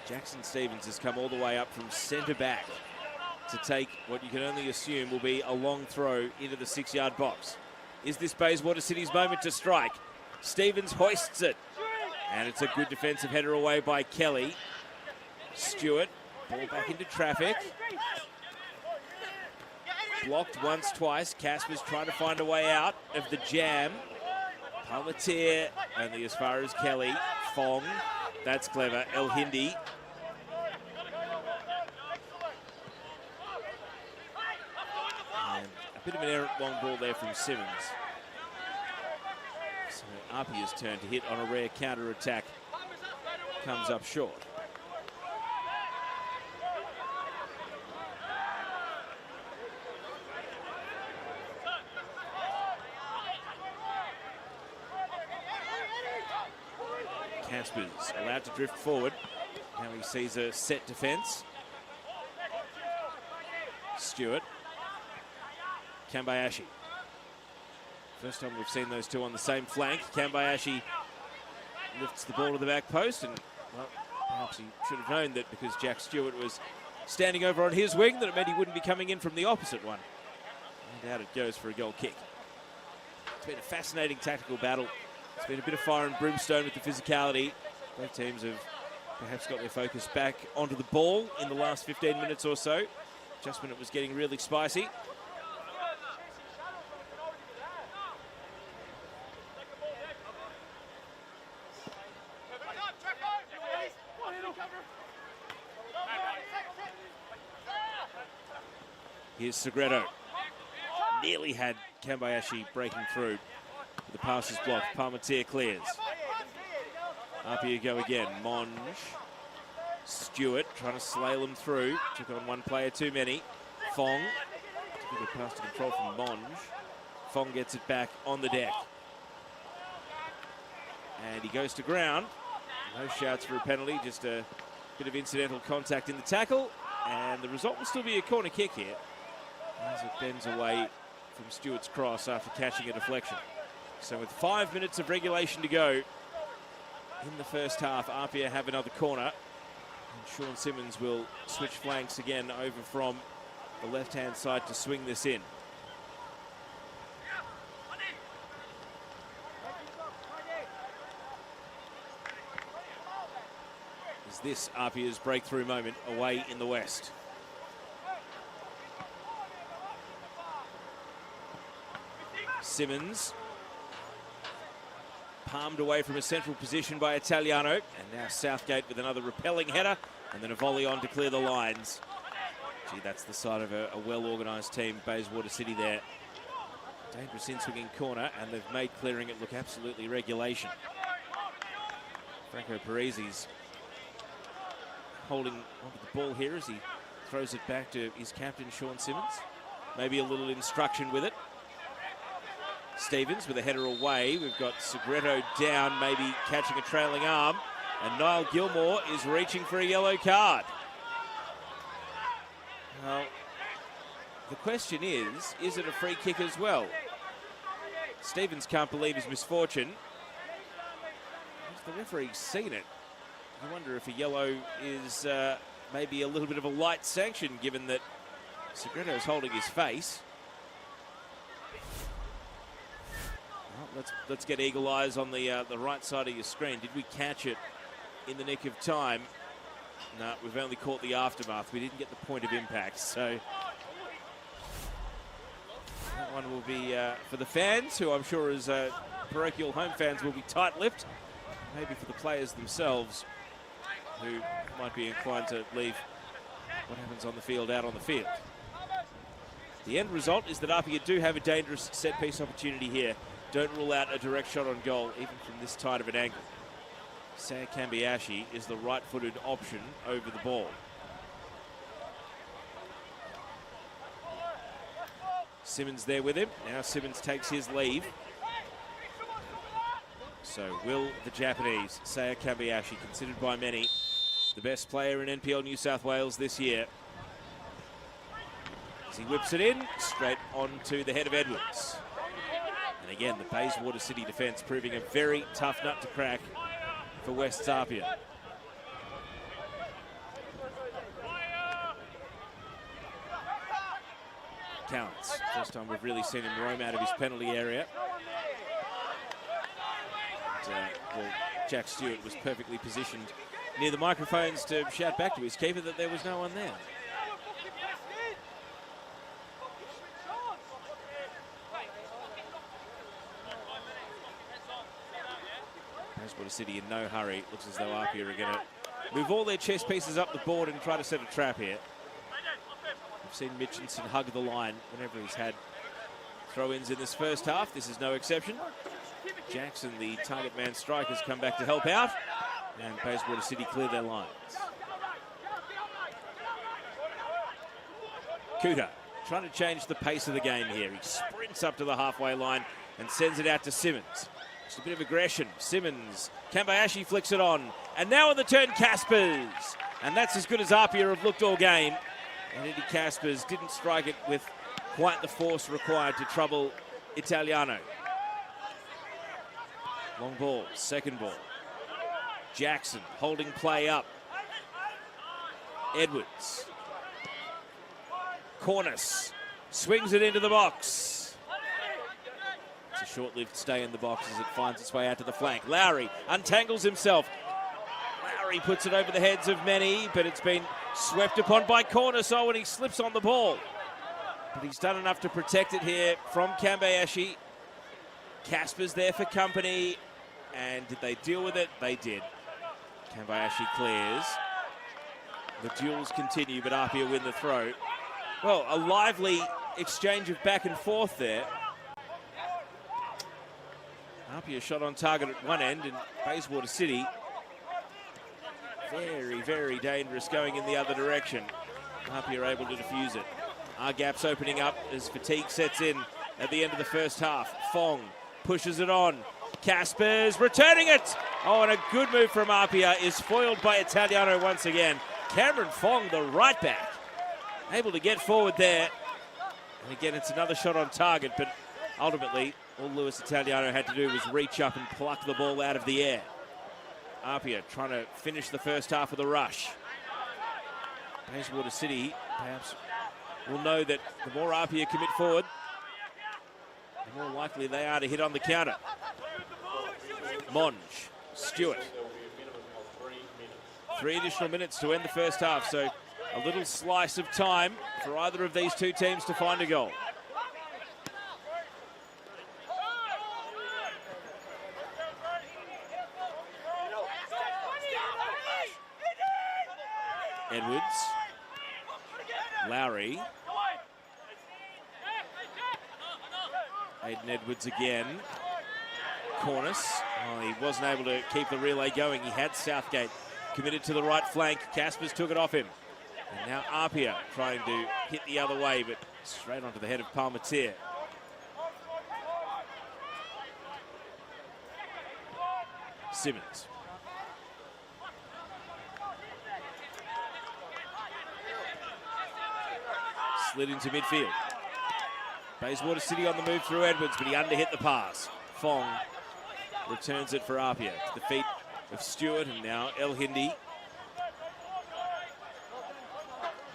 Jackson Stevens has come all the way up from centre back to take what you can only assume will be a long throw into the 6-yard box. Is this Bayswater City's moment to strike? Stevens hoists it. And it's a good defensive header away by Kelly. Stewart, ball back into traffic. Blocked once, twice. Casper's trying to find a way out of the jam. Palmatier, only as far as Kelly. Fong, that's clever. El Hindi. And a bit of an errant long ball there from Simmons. So APIA's turn to hit on a rare counter-attack comes up short. Casper's allowed to drift forward. Now he sees a set defence. Stewart. Kambayashi. First time we've seen those two on the same flank. Kambayashi lifts the ball to the back post, and well, perhaps he should have known that because Jack Stewart was standing over on his wing that it meant he wouldn't be coming in from the opposite one. And out it goes for a goal kick. It's been a fascinating tactical battle. It's been a bit of fire and brimstone with the physicality. Both teams have perhaps got their focus back onto the ball in the last 15 minutes or so, just when it was getting really spicy. Here's Segredo. Nearly had Kambayashi breaking through. The pass is blocked. Palmatier clears. Up here you go again. Monge. Stewart trying to slalom through. Took on one player too many. Fong. Took a good pass to control from Monge. Fong gets it back on the deck. And he goes to ground. No shouts for a penalty, just a bit of incidental contact in the tackle, and the result will still be a corner kick here as it bends away from Stewart's cross after catching a deflection. So with 5 minutes of regulation to go in the first half, APIA have another corner, and Sean Simmons will switch flanks again over from the left-hand side to swing this in. Is this APIA's breakthrough moment away in the west? Simmons palmed away from a central position by Italiano, and now Southgate with another repelling header and then a volley on to clear the lines. Gee, that's the side of a well-organised team, Bayswater City there. Dangerous in-swinging corner, and they've made clearing it look absolutely regulation. Franco Parisi's holding onto the ball here as he throws it back to his captain, Sean Simmons. Maybe a little instruction with it. Stevens with a header away. We've got Segreto down, maybe catching a trailing arm. And Niall Gilmore is reaching for a yellow card. Now, the question is it a free kick as well? Stevens can't believe his misfortune. Has the referee seen it? I wonder if a yellow is maybe a little bit of a light sanction, given that Segreto is holding his face. Well, let's get eagle eyes on the right side of your screen. Did we catch it in the nick of time? No, we've only caught the aftermath. We didn't get the point of impact, so that one will be for the fans, who I'm sure as parochial home fans will be tight-lipped. Maybe for the players themselves, who might be inclined to leave what happens on the field out on the field. The end result is that APIA do have a dangerous set-piece opportunity here. Don't rule out a direct shot on goal, even from this tight of an angle. Saya Kambiashi is the right-footed option over the ball. Simmons there with him. Now Simmons takes his leave. So will the Japanese, Saya Kambiashi, considered by many the best player in NPL New South Wales this year, as he whips it in straight onto the head of Edwards. And again, the Bayswater City defence proving a very tough nut to crack for West's APIA. Counts. First time we've really seen him roam out of his penalty area. Well, Jack Stewart was perfectly positioned near the microphones to shout back to his keeper that there was no one there. Bayswater City in no hurry. It looks as though APIA are going to move all their chess pieces up the board and try to set a trap here. We've seen Mitchinson hug the line whenever he's had throw-ins in this first half. This is no exception. Jackson, the target man strike, has come back to help out, and Bayswater City clear their lines. Kuta trying to change the pace of the game here. He sprints up to the halfway line and sends it out to Simmons. Just a bit of aggression. Simmons, Kambayashi flicks it on, and now on the turn, Caspers. And that's as good as APIA have looked all game. And Eddie Caspers didn't strike it with quite the force required to trouble Italiano. Long ball, second ball. Jackson holding play up. Edwards. Cornice swings it into the box. It's a short-lived stay in the box as it finds its way out to the flank. Lowry untangles himself. Lowry puts it over the heads of many, but it's been swept upon by Cornice, and he slips on the ball. But he's done enough to protect it here from Kambayashi. Casper's there for company. And did they deal with it? They did. Kambayashi clears. The duels continue, but APIA win the throw. Well, a lively exchange of back and forth there. APIA shot on target at one end, and Bayswater City very, very dangerous going in the other direction. APIA are able to defuse it. Our gap's opening up as fatigue sets in at the end of the first half. Fong pushes it on. Casper's returning it. Oh, and a good move from APIA is foiled by Italiano once again. Cameron Fong, the right back, able to get forward there. And again, it's another shot on target, but ultimately, all Luis Italiano had to do was reach up and pluck the ball out of the air. APIA trying to finish the first half with a rush. Bayswater City perhaps will know that the more APIA commit forward, the more likely they are to hit on the counter. Monge, Stewart. 3 additional minutes to end the first half, so a little slice of time for either of these two teams to find a goal. Edwards, Lowry, Aiden Edwards again, Cornice, oh, he wasn't able to keep the relay going. He had Southgate committed to the right flank. Caspers took it off him. And now APIA trying to hit the other way, but straight onto the head of Palmatier. Simmons. Slid into midfield. Bayswater City on the move through Edwards, but he underhit the pass. Fong returns it for APIA to the feet of Stewart, and now El Hindi.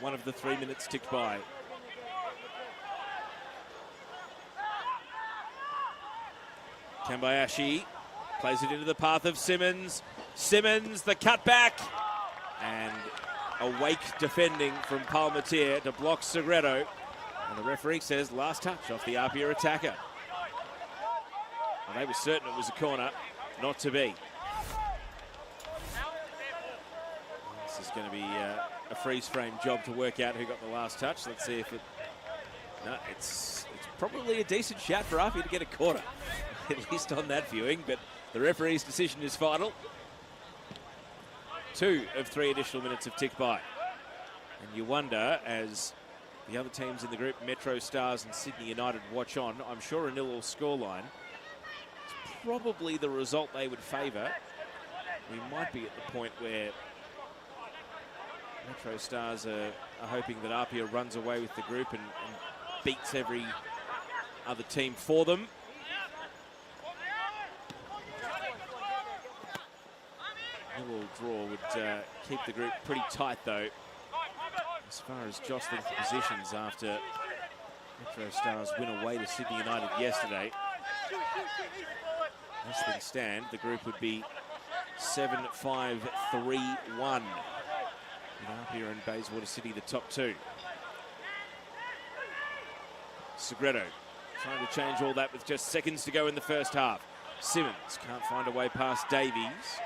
1 of the 3 minutes ticked by. Kambayashi plays it into the path of Simmons. Simmons, the cutback, and awake defending from Palmatier to block Segredo. And the referee says last touch off the APIA attacker. Well, they were certain it was a corner, not to be. This is going to be a freeze frame job to work out who got the last touch. Let's see if it... No, it's probably a decent shout for APIA to get a corner, at least on that viewing, but the referee's decision is final. 2 of 3 additional minutes have ticked by. And you wonder, as the other teams in the group, Metro Stars and Sydney United, watch on, I'm sure a 0-0 scoreline is probably the result they would favour. We might be at the point where Metro Stars are hoping that APIA runs away with the group and beats every other team for them. A little draw would keep the group pretty tight, though, as far as jostling for positions after Metro Stars win away to Sydney United yesterday. As things stand, the group would be 7-5-3-1. With APIA and Bayswater City the top 2. Segredo trying to change all that with just seconds to go in the first half. Simmons can't find a way past Davies.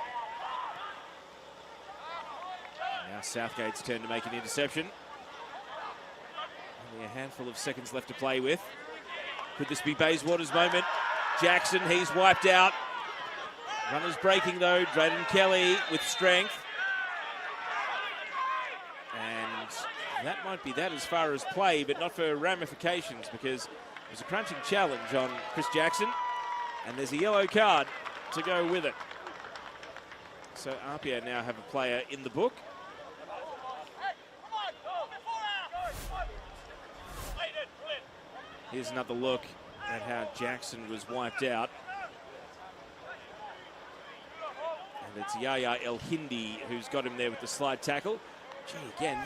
Now Southgate's turn to make an interception. Only a handful of seconds left to play with. Could this be Bayswater's moment? Jackson, he's wiped out. Runners breaking though. Drayden Kelly with strength. And that might be that as far as play, but not for ramifications, because there's a crunching challenge on Chris Jackson, and there's a yellow card to go with it. So APIA now have a player in the book. Here's another look at how Jackson was wiped out. And it's Yaya El Hindi who's got him there with the slide tackle. Gee, again,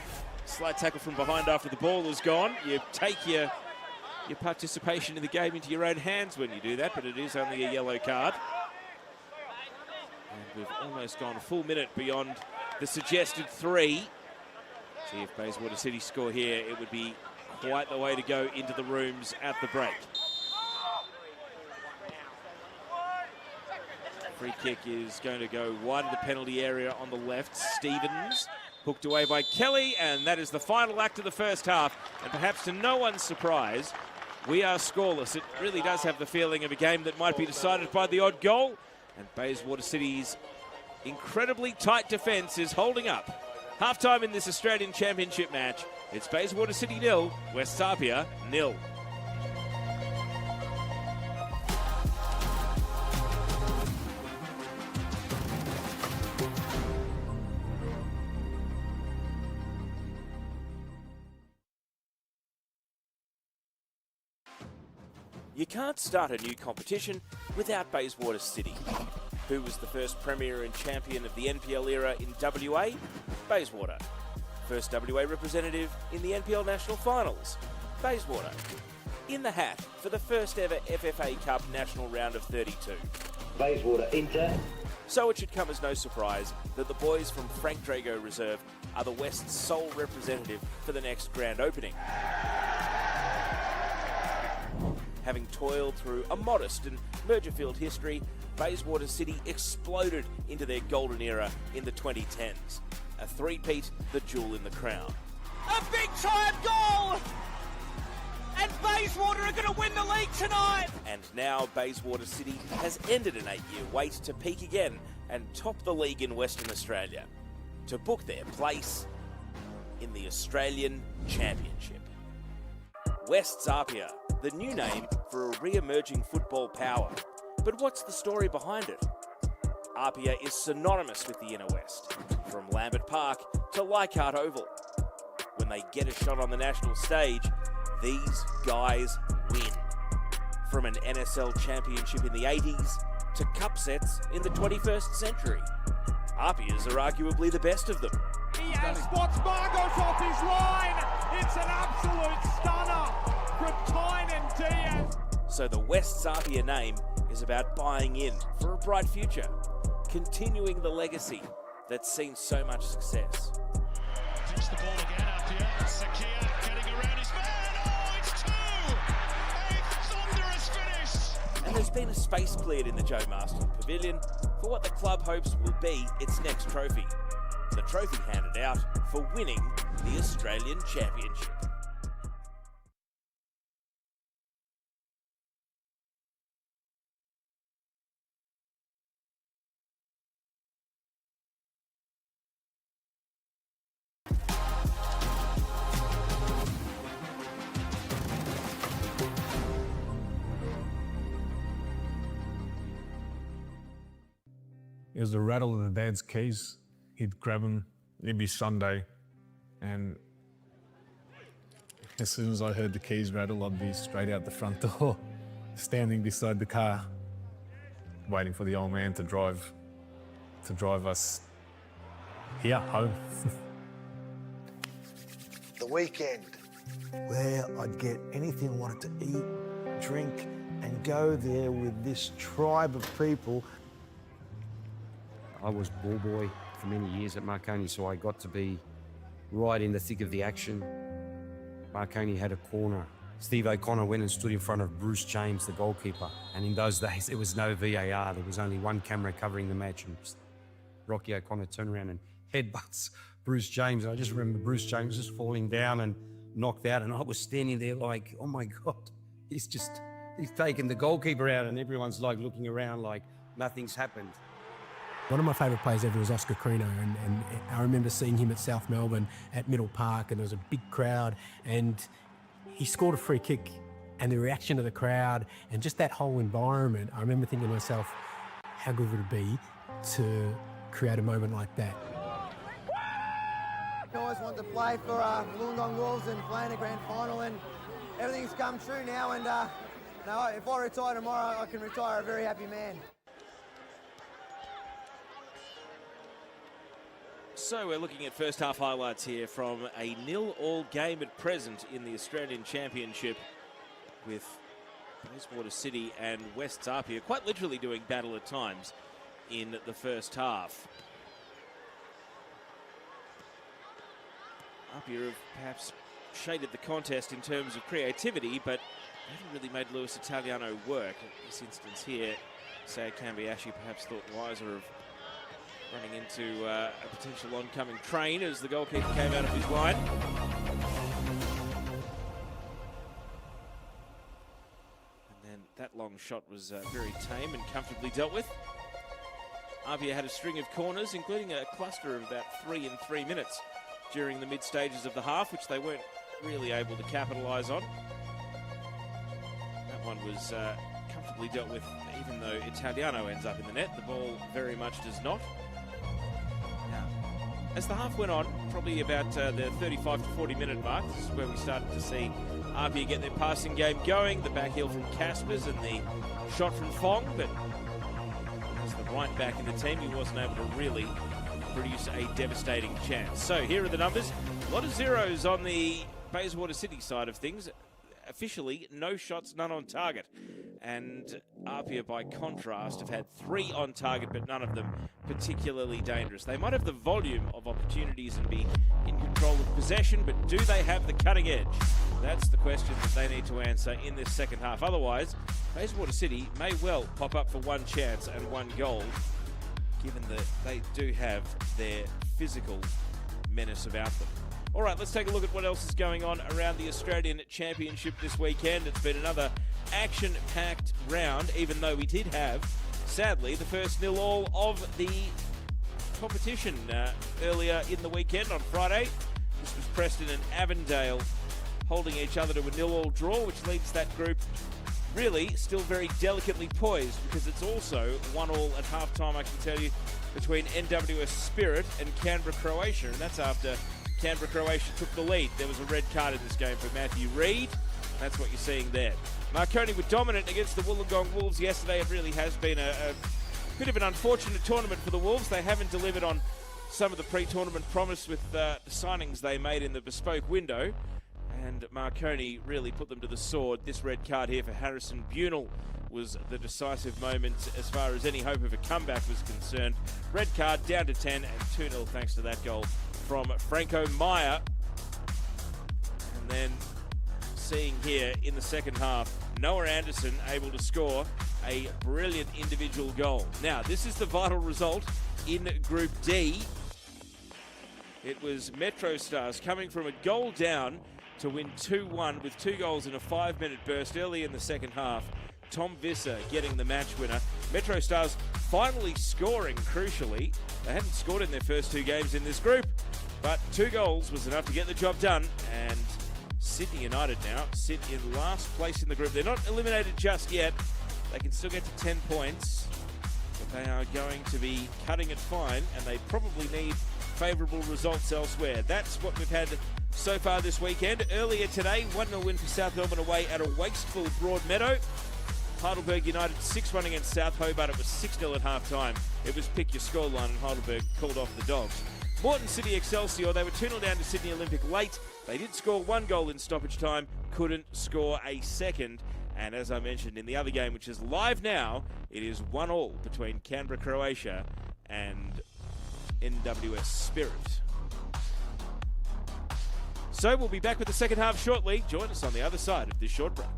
slide tackle from behind after the ball is gone. You take your participation in the game into your own hands when you do that, but it is only a yellow card. And we've almost gone a full minute beyond the suggested 3. See if Bayswater City score here, it would be quite the way to go into the rooms at the break. Free kick is going to go wide of the penalty area on the left. Stevens hooked away by Kelly, and that is the final act of the first half. And perhaps to no one's surprise, we are scoreless. It really does have the feeling of a game that might be decided by the odd goal. And Bayswater City's incredibly tight defence is holding up. Half-time in this Australian Championship match. It's Bayswater City 0, West APIA 0. You can't start a new competition without Bayswater City. Who was the first premier and champion of the NPL era in WA? Bayswater. First WA representative in the NPL National Finals? Bayswater. In the hat for the first ever FFA Cup National Round of 32? Bayswater Inter. So it should come as no surprise that the boys from Frank Drago Reserve are the West's sole representative for the next grand opening. Having toiled through a modest and merger-filled history, Bayswater City exploded into their golden era in the 2010s. A three-peat, the jewel in the crown. A big time goal! And Bayswater are going to win the league tonight! And now Bayswater City has ended an 8-year wait to peak again and top the league in Western Australia to book their place in the Australian Championship. West's APIA, the new name for a re-emerging football power. But what's the story behind it? APIA is synonymous with the Inner West, from Lambert Park to Leichhardt Oval. When they get a shot on the national stage, these guys win. From an NSL championship in the 80s to cup sets in the 21st century. APIAs are arguably the best of them. He spots Margos off his line! It's an absolute stunner from Tynan Diaz! So the West's APIA name is about buying in for a bright future, continuing the legacy that's seen so much success. Takes the ball again, APIA. Sakia getting around his man. Oh, it's two! A thunderous finish! And there's been a space cleared in the Joe Marston Pavilion for what the club hopes will be its next trophy. The trophy handed out for winning the Australian Championship. It was the rattle of the dad's keys. He'd grab them, it'd be Sunday, and as soon as I heard the keys rattle, I'd be straight out the front door, standing beside the car, waiting for the old man to drive us here, home. The weekend, where I'd get anything I wanted to eat, drink, and go there with this tribe of people. I was ball boy for many years at Marconi, so I got to be right in the thick of the action. Marconi had a corner. Steve O'Connor went and stood in front of Bruce James, the goalkeeper. And in those days, there was no VAR. There was only one camera covering the match. And Rocky O'Connor turned around and headbutts Bruce James. And I just remember Bruce James just falling down and knocked out. And I was standing there like, oh my God, he's taken the goalkeeper out. And everyone's like looking around like nothing's happened. One of my favourite players ever was Oscar Crino, and I remember seeing him at South Melbourne at Middle Park, and there was a big crowd, and he scored a free kick, and the reaction of the crowd and just that whole environment, I remember thinking to myself, how good would it be to create a moment like that? I always wanted to play for Wollongong Wolves and play in a grand final, and everything's come true now, and if I retire tomorrow, I can retire a very happy man. So we're looking at first half highlights here from a 0-0 game at present in the Australian Championship, with Bayswater City and West's APIA quite literally doing battle at times in the first half. APIA have perhaps shaded the contest in terms of creativity, but they haven't really made Luis Italiano work. In this instance here, Sayed Kambiashi perhaps thought wiser of running into a potential oncoming train as the goalkeeper came out of his line. And then that long shot was very tame and comfortably dealt with. APIA had a string of corners, including a cluster of about 3 in 3 minutes during the mid stages of the half, which they weren't really able to capitalise on. That one was comfortably dealt with, even though Italiano ends up in the net. The ball very much does not. as the half went on, probably about the 35 to 40 minute mark, this is where we started to see APIA get their passing game going. The back heel from Caspers and the shot from Fong, but as the right back in the team, he wasn't able to really produce a devastating chance. So here are the numbers. A lot of zeros on the Bayswater City side of things. Officially, no shots, none on target. And APIA, by contrast, have had 3 on target, but none of them particularly dangerous. They might have the volume of opportunities and be in control of possession, but do they have the cutting edge? That's the question that they need to answer in this second half. Otherwise, Bayswater City may well pop up for 1 chance and 1 goal, given that they do have their physical menace about them. All right, let's take a look at what else is going on around the Australian Championship this weekend. It's been another action-packed round, even though we did have, sadly, the first 0-all of the competition earlier in the weekend on Friday. This was Preston and Avondale holding each other to a 0-all draw, which leaves that group really still very delicately poised, because it's also 1-all at half-time, I can tell you, between NWS Spirit and Canberra Croatia, and that's after Canberra Croatia took the lead. There was a red card in this game for Matthew Reid. That's what you're seeing there. Marconi were dominant against the Wollongong Wolves yesterday. It really has been a bit of an unfortunate tournament for the Wolves. They haven't delivered on some of the pre-tournament promise with the signings they made in the bespoke window. And Marconi really put them to the sword. This red card here for Harrison Bunel was the decisive moment as far as any hope of a comeback was concerned. Red card down to 10 and 2-0 thanks to that goal from Franco Meyer. And then seeing here in the second half, Noah Anderson able to score a brilliant individual goal. Now, this is the vital result in Group D. It was Metro Stars coming from a goal down to win 2-1 with 2 goals in a 5-minute burst early in the second half. Tom Visser getting the match winner. Metro Stars finally scoring, crucially. They hadn't scored in their first 2 games in this group, but 2 goals was enough to get the job done. And Sydney United now sit in last place in the group. They're not eliminated just yet. They can still get to 10 points, but they are going to be cutting it fine, and they probably need favourable results elsewhere. That's what we've had so far this weekend. Earlier today, 1-0 win for South Melbourne away at a wasteful Broadmeadow. Heidelberg United 6-1 against South Hobart. It was 6-0 at half-time. It was pick your scoreline, and Heidelberg called off the Dogs. Morton City Excelsior, they were 2-0 down to Sydney Olympic late. They did score 1 goal in stoppage time, couldn't score a second. And as I mentioned in the other game, which is live now, it is 1-1 between Canberra Croatia and NWS Spirit. So we'll be back with the second half shortly. Join us on the other side of this short break.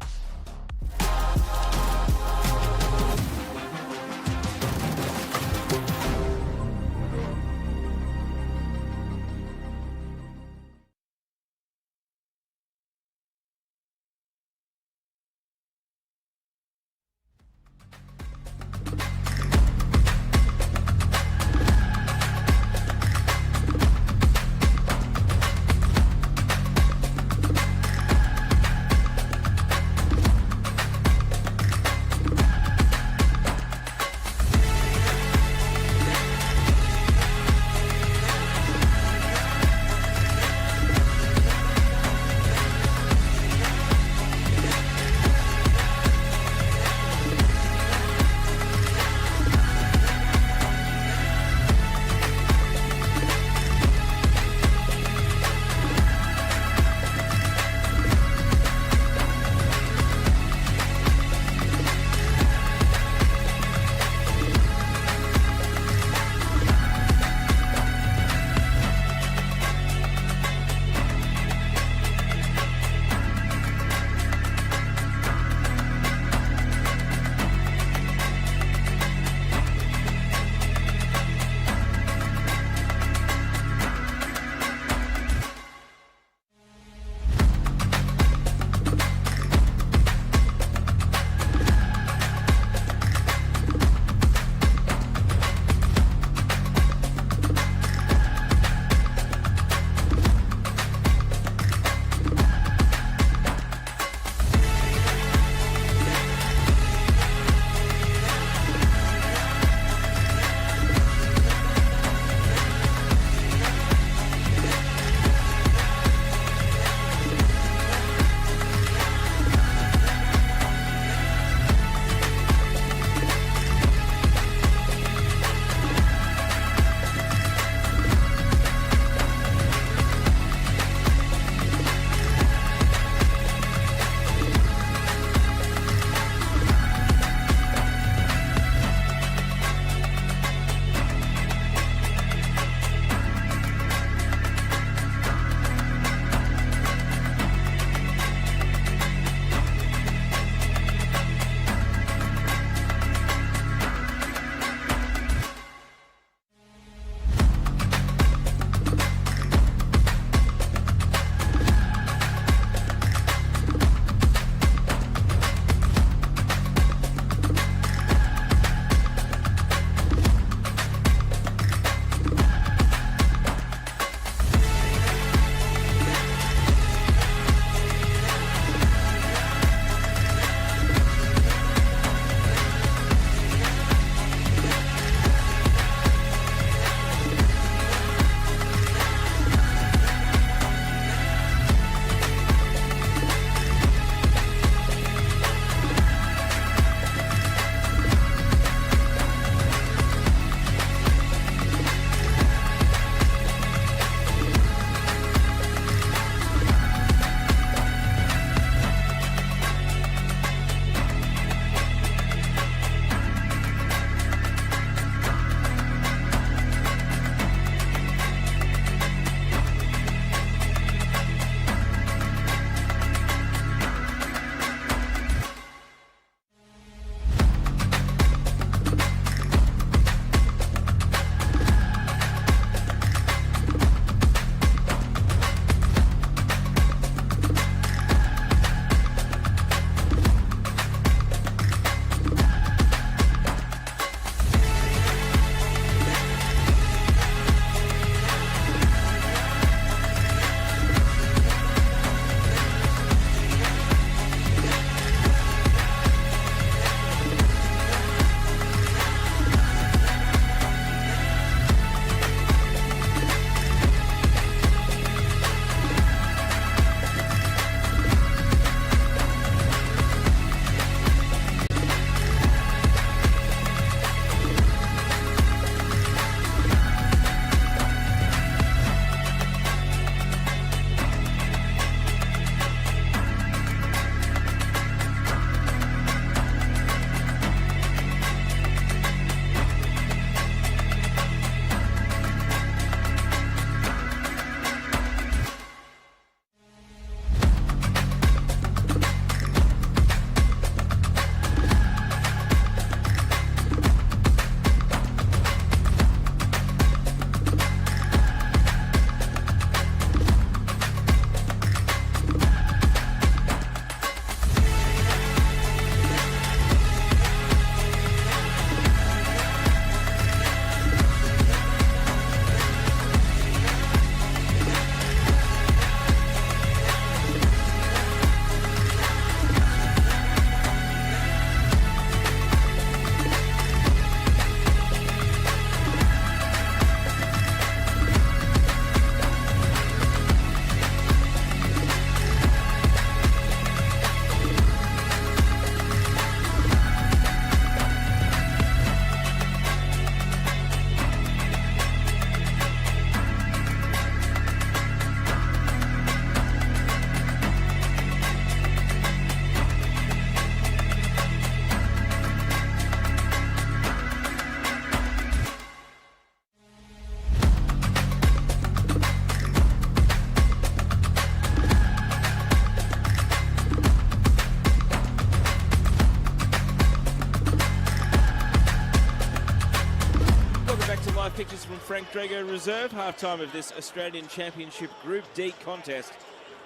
matches from Frank Drago Reserve, half-time of this Australian Championship Group D contest.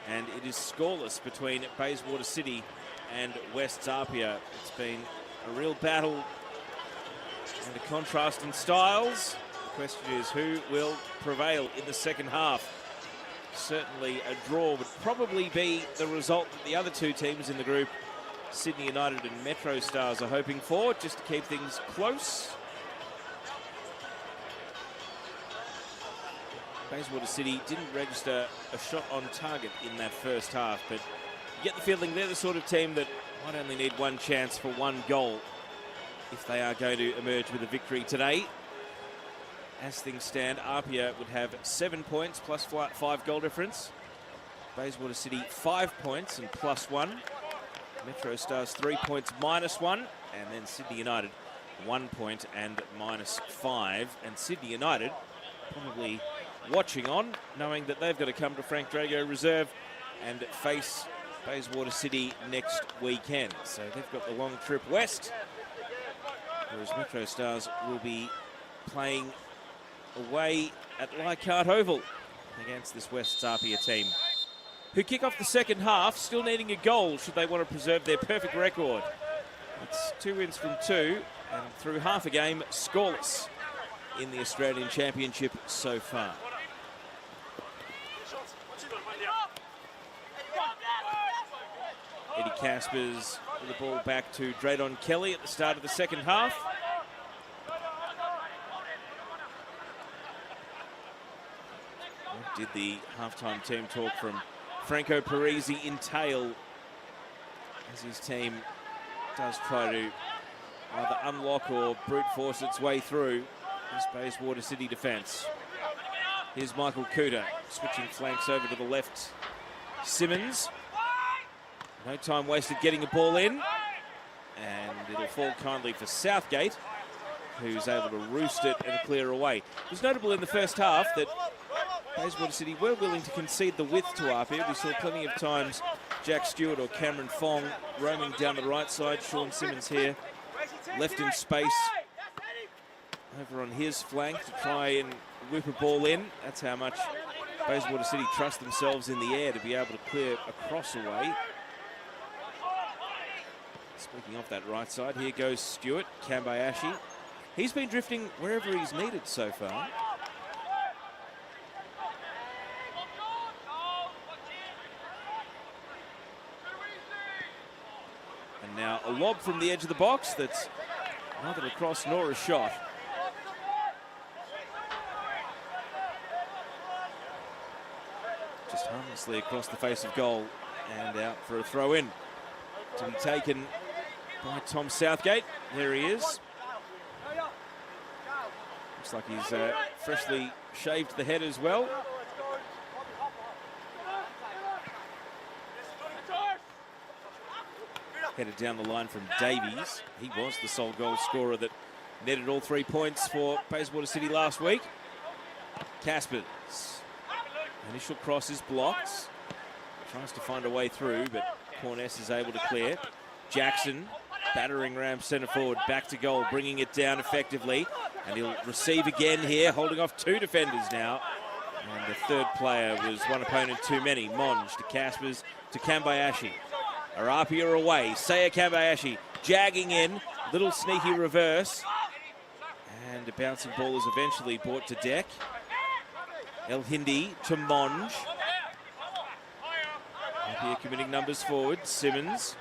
And it is scoreless between Bayswater City and West's APIA. It's been a real battle and a contrast in styles. The question is, who will prevail in the second half? Certainly a draw would probably be the result that the other two teams in the group, Sydney United and Metro Stars, are hoping for, just to keep things close. Bayswater City didn't register a shot on target in that first half, but you get the feeling they're the sort of team that might only need one chance for one goal if they are going to emerge with a victory today. As things stand, APIA would have 7 points plus 5 goal difference. Bayswater City 5 points and +1. Metro Stars 3 points -1. And then Sydney United 1 point and -5. And Sydney United probably watching on, knowing that they've got to come to Frank Drago Reserve and face Bayswater City next weekend. So they've got the long trip west, whereas Metro Stars will be playing away at Leichhardt Oval against this West's APIA team, who kick off the second half, still needing a goal should they want to preserve their perfect record. It's 2 wins from 2, and through half a game, scoreless in the Australian Championship so far. Eddie Caspers with the ball back to Draydon Kelly at the start of the second half. What did the halftime team talk from Franco Parisi entail as his team does try to either unlock or brute force its way through this Bayswater City defence? Here's Michael Cooter switching flanks over to the left. Simmons. No time wasted getting a ball in. And it'll fall kindly for Southgate, who's able to roost it and clear away. It was notable in the first half that Bayswater City were willing to concede the width to APIA. We saw plenty of times Jack Stewart or Cameron Fong roaming down the right side. Sean Simmons here, left in space over on his flank to try and whip a ball in. That's how much Bayswater City trust themselves in the air to be able to clear a cross away. Speaking of that right side, here goes Stewart, Kambayashi. He's been drifting wherever he's needed so far. And now a lob from the edge of the box that's neither a cross nor a shot. Just harmlessly across the face of goal and out for a throw in to be taken by Tom Southgate. There he is. Looks like he's freshly shaved the head as well. Headed down the line from Davies. He was the sole goal scorer that netted all 3 points for Bayswater City last week. Caspers. Initial cross is blocked. Tries to find a way through, but Corness is able to clear. Jackson battering ram centre forward, back to goal, bringing it down effectively. And he'll receive again here, holding off 2 defenders now. And the third player was one opponent too many. Monge to Caspers to Kambayashi. Arapia away, Saya Kambayashi jagging in, little sneaky reverse. And a bouncing ball is eventually brought to deck. El Hindi to Monge. Arapia committing numbers forward, Simmons.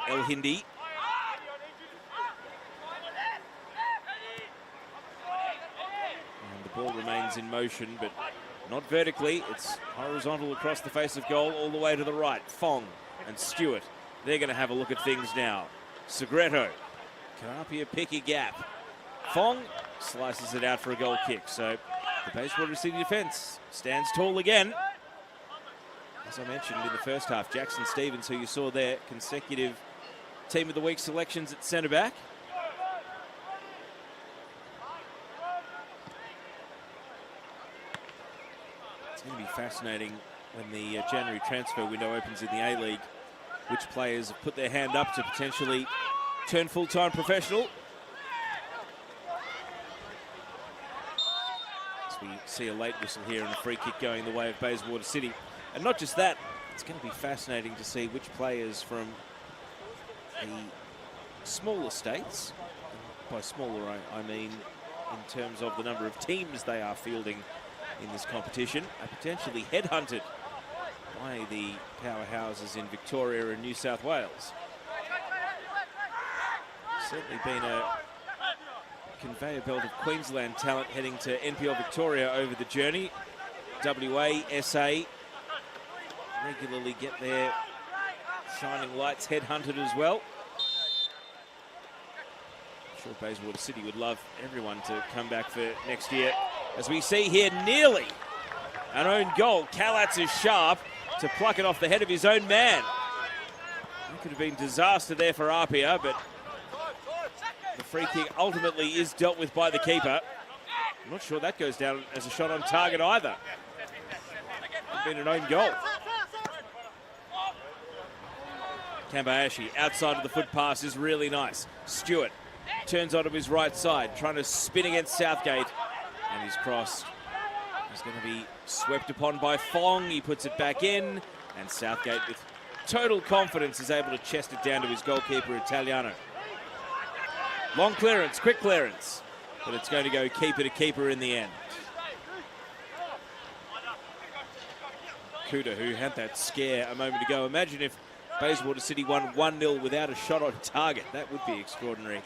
El Hindi. And the ball remains in motion, but not vertically. It's horizontal across the face of goal, all the way to the right. Fong and Stewart, they're going to have a look at things now. Segreto, can Apia pick a gap? Fong slices it out for a goal kick. So the Bayswater City defence stands tall again. As I mentioned in the first half, Jackson Stevens, who you saw there, consecutive Team of the Week selections at centre-back. It's going to be fascinating when the January transfer window opens in the A-League, which players have put their hand up to potentially turn full-time professional. As we see a late whistle here and a free kick going the way of Bayswater City. And not just that, it's going to be fascinating to see which players from the smaller states, by smaller I mean in terms of the number of teams they are fielding in this competition, are potentially headhunted by the powerhouses in Victoria and New South Wales. Certainly been a conveyor belt of Queensland talent heading to NPL Victoria over the journey. WA, SA regularly get their shining lights headhunted as well. I'm sure Bayswater City would love everyone to come back for next year. As we see here, nearly an own goal. Kalatz is sharp to pluck it off the head of his own man. It could have been disaster there for APIA, but the free kick ultimately is dealt with by the keeper. I'm not sure that goes down as a shot on target either. It's been an own goal. Kambayashi outside of the foot pass is really nice. Stewart turns onto his right side, trying to spin against Southgate, and he's crossed. He's going to be swept upon by Fong. He puts it back in, and Southgate with total confidence is able to chest it down to his goalkeeper, Italiano. Long clearance, quick clearance, but it's going to go keeper to keeper in the end. Kuda, who had that scare a moment ago. Imagine if Bayswater City won 1-0 without a shot on target. That would be extraordinary.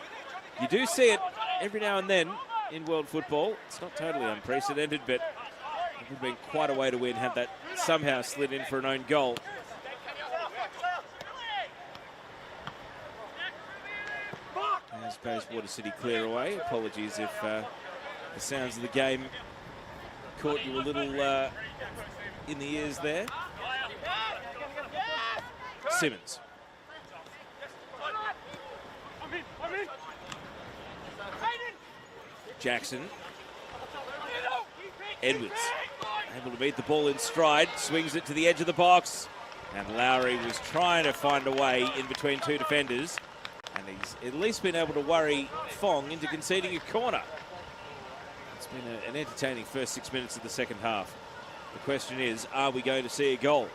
You do see it every now and then in world football. It's not totally unprecedented, but it would have been quite a way to win had that somehow slid in for an own goal. As Bayswater City clear away. Apologies if the sounds of the game caught you a little in the ears there. Simmons. Jackson. Edwards able to beat the ball in stride, swings it to the edge of the box, and Lowry was trying to find a way in between two defenders, and he's at least been able to worry Fong into conceding a corner. It's been an entertaining first 6 minutes of the second half. The question is, are we going to see a goal?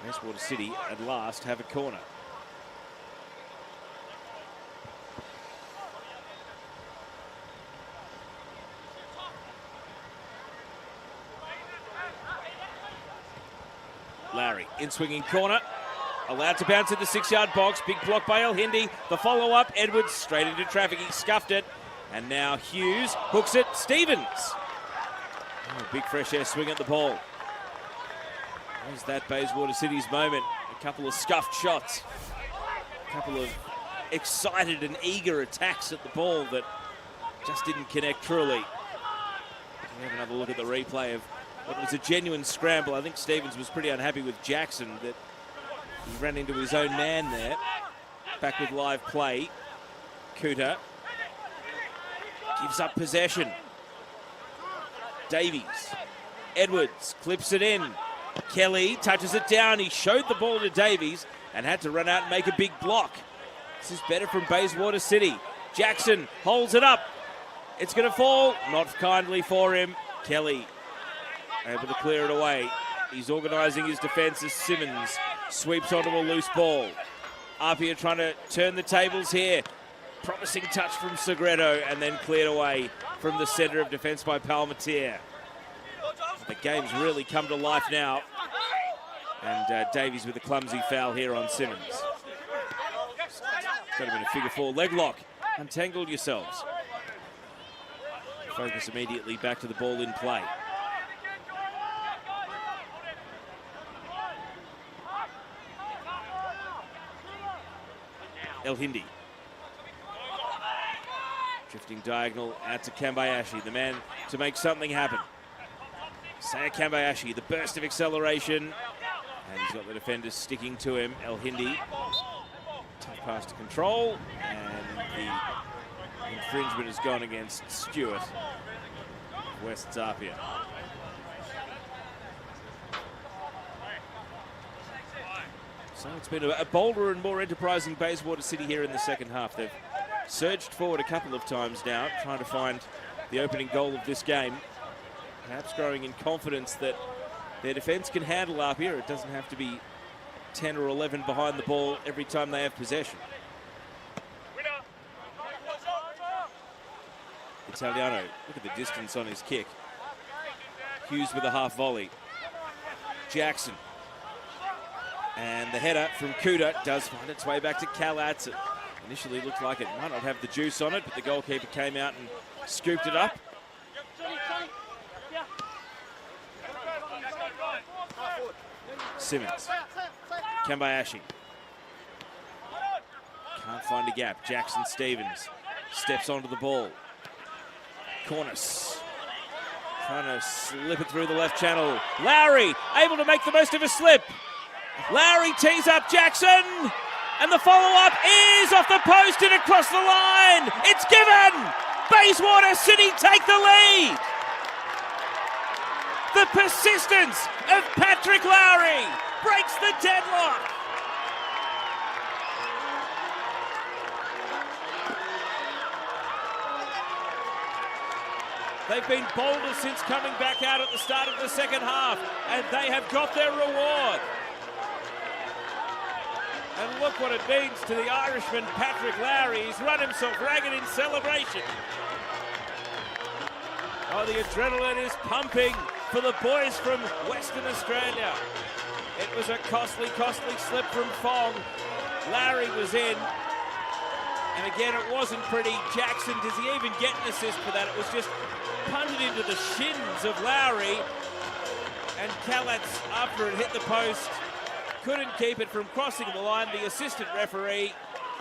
Bayswater City at last have a corner. Lowry in swinging corner, allowed to bounce in the 6-yard box. Big block by El Hindi. The follow-up, Edwards straight into traffic. He scuffed it, and now Hughes hooks it. Stevens. Oh, big fresh air swing at the ball. There's that Bayswater City's moment. A couple of scuffed shots, a couple of excited and eager attacks at the ball that just didn't connect truly. We have another look at the replay of what was a genuine scramble. I think Stevens was pretty unhappy with Jackson that he ran into his own man there. Back with live play. Kuta gives up possession. Davies. Edwards clips it in. Kelly touches it down. He showed the ball to Davies and had to run out and make a big block. This is better from Bayswater City. Jackson holds it up. It's going to fall. Not kindly for him. Kelly able to clear it away. He's organising his defence as Simmons sweeps onto a loose ball. APIA trying to turn the tables here. Promising touch from Segredo and then cleared away from the centre of defence by Palmatier. The game's really come to life now. And Davies with a clumsy foul here on Simmons. Could have been a figure four leg lock. Untangled yourselves. Focus immediately back to the ball in play. El Hindi. Drifting diagonal out to Kambayashi, the man to make something happen. Saya Kambayashi, the burst of acceleration. And he's got the defenders sticking to him. El Hindi. Tough pass to control. And the infringement has gone against Stewart. West's APIA. So it's been a bolder and more enterprising Bayswater City here in the second half. They've surged forward a couple of times now, trying to find the opening goal of this game. Perhaps growing in confidence that their defence can handle APIA. It doesn't have to be 10 or 11 behind the ball every time they have possession. Italiano, look at the distance on his kick. Hughes with a half volley. Jackson. And the header from Kuda does find its way back to Kalatz. It initially looked like it might not have the juice on it, but the goalkeeper came out and scooped it up. Simmons. Kambayashi. Can't find a gap. Jackson Stevens steps onto the ball. Cornice trying to slip it through the left channel. Lowry able to make the most of a slip. Lowry tees up Jackson, and the follow-up is off the post and across the line. It's given. Bayswater City take the lead. The persistence of Patrick Lowry breaks the deadlock. They've been bolder since coming back out at the start of the second half, and they have got their reward. And look what it means to the Irishman, Patrick Lowry. He's run himself ragged in celebration. Oh, the adrenaline is pumping for the boys from Western Australia. It was a costly slip from Fong. Lowry was in. And again, it wasn't pretty. Jackson, does he even get an assist for that? It was just punted into the shins of Lowry. And Kalatz, after it hit the post, couldn't keep it from crossing the line. The assistant referee,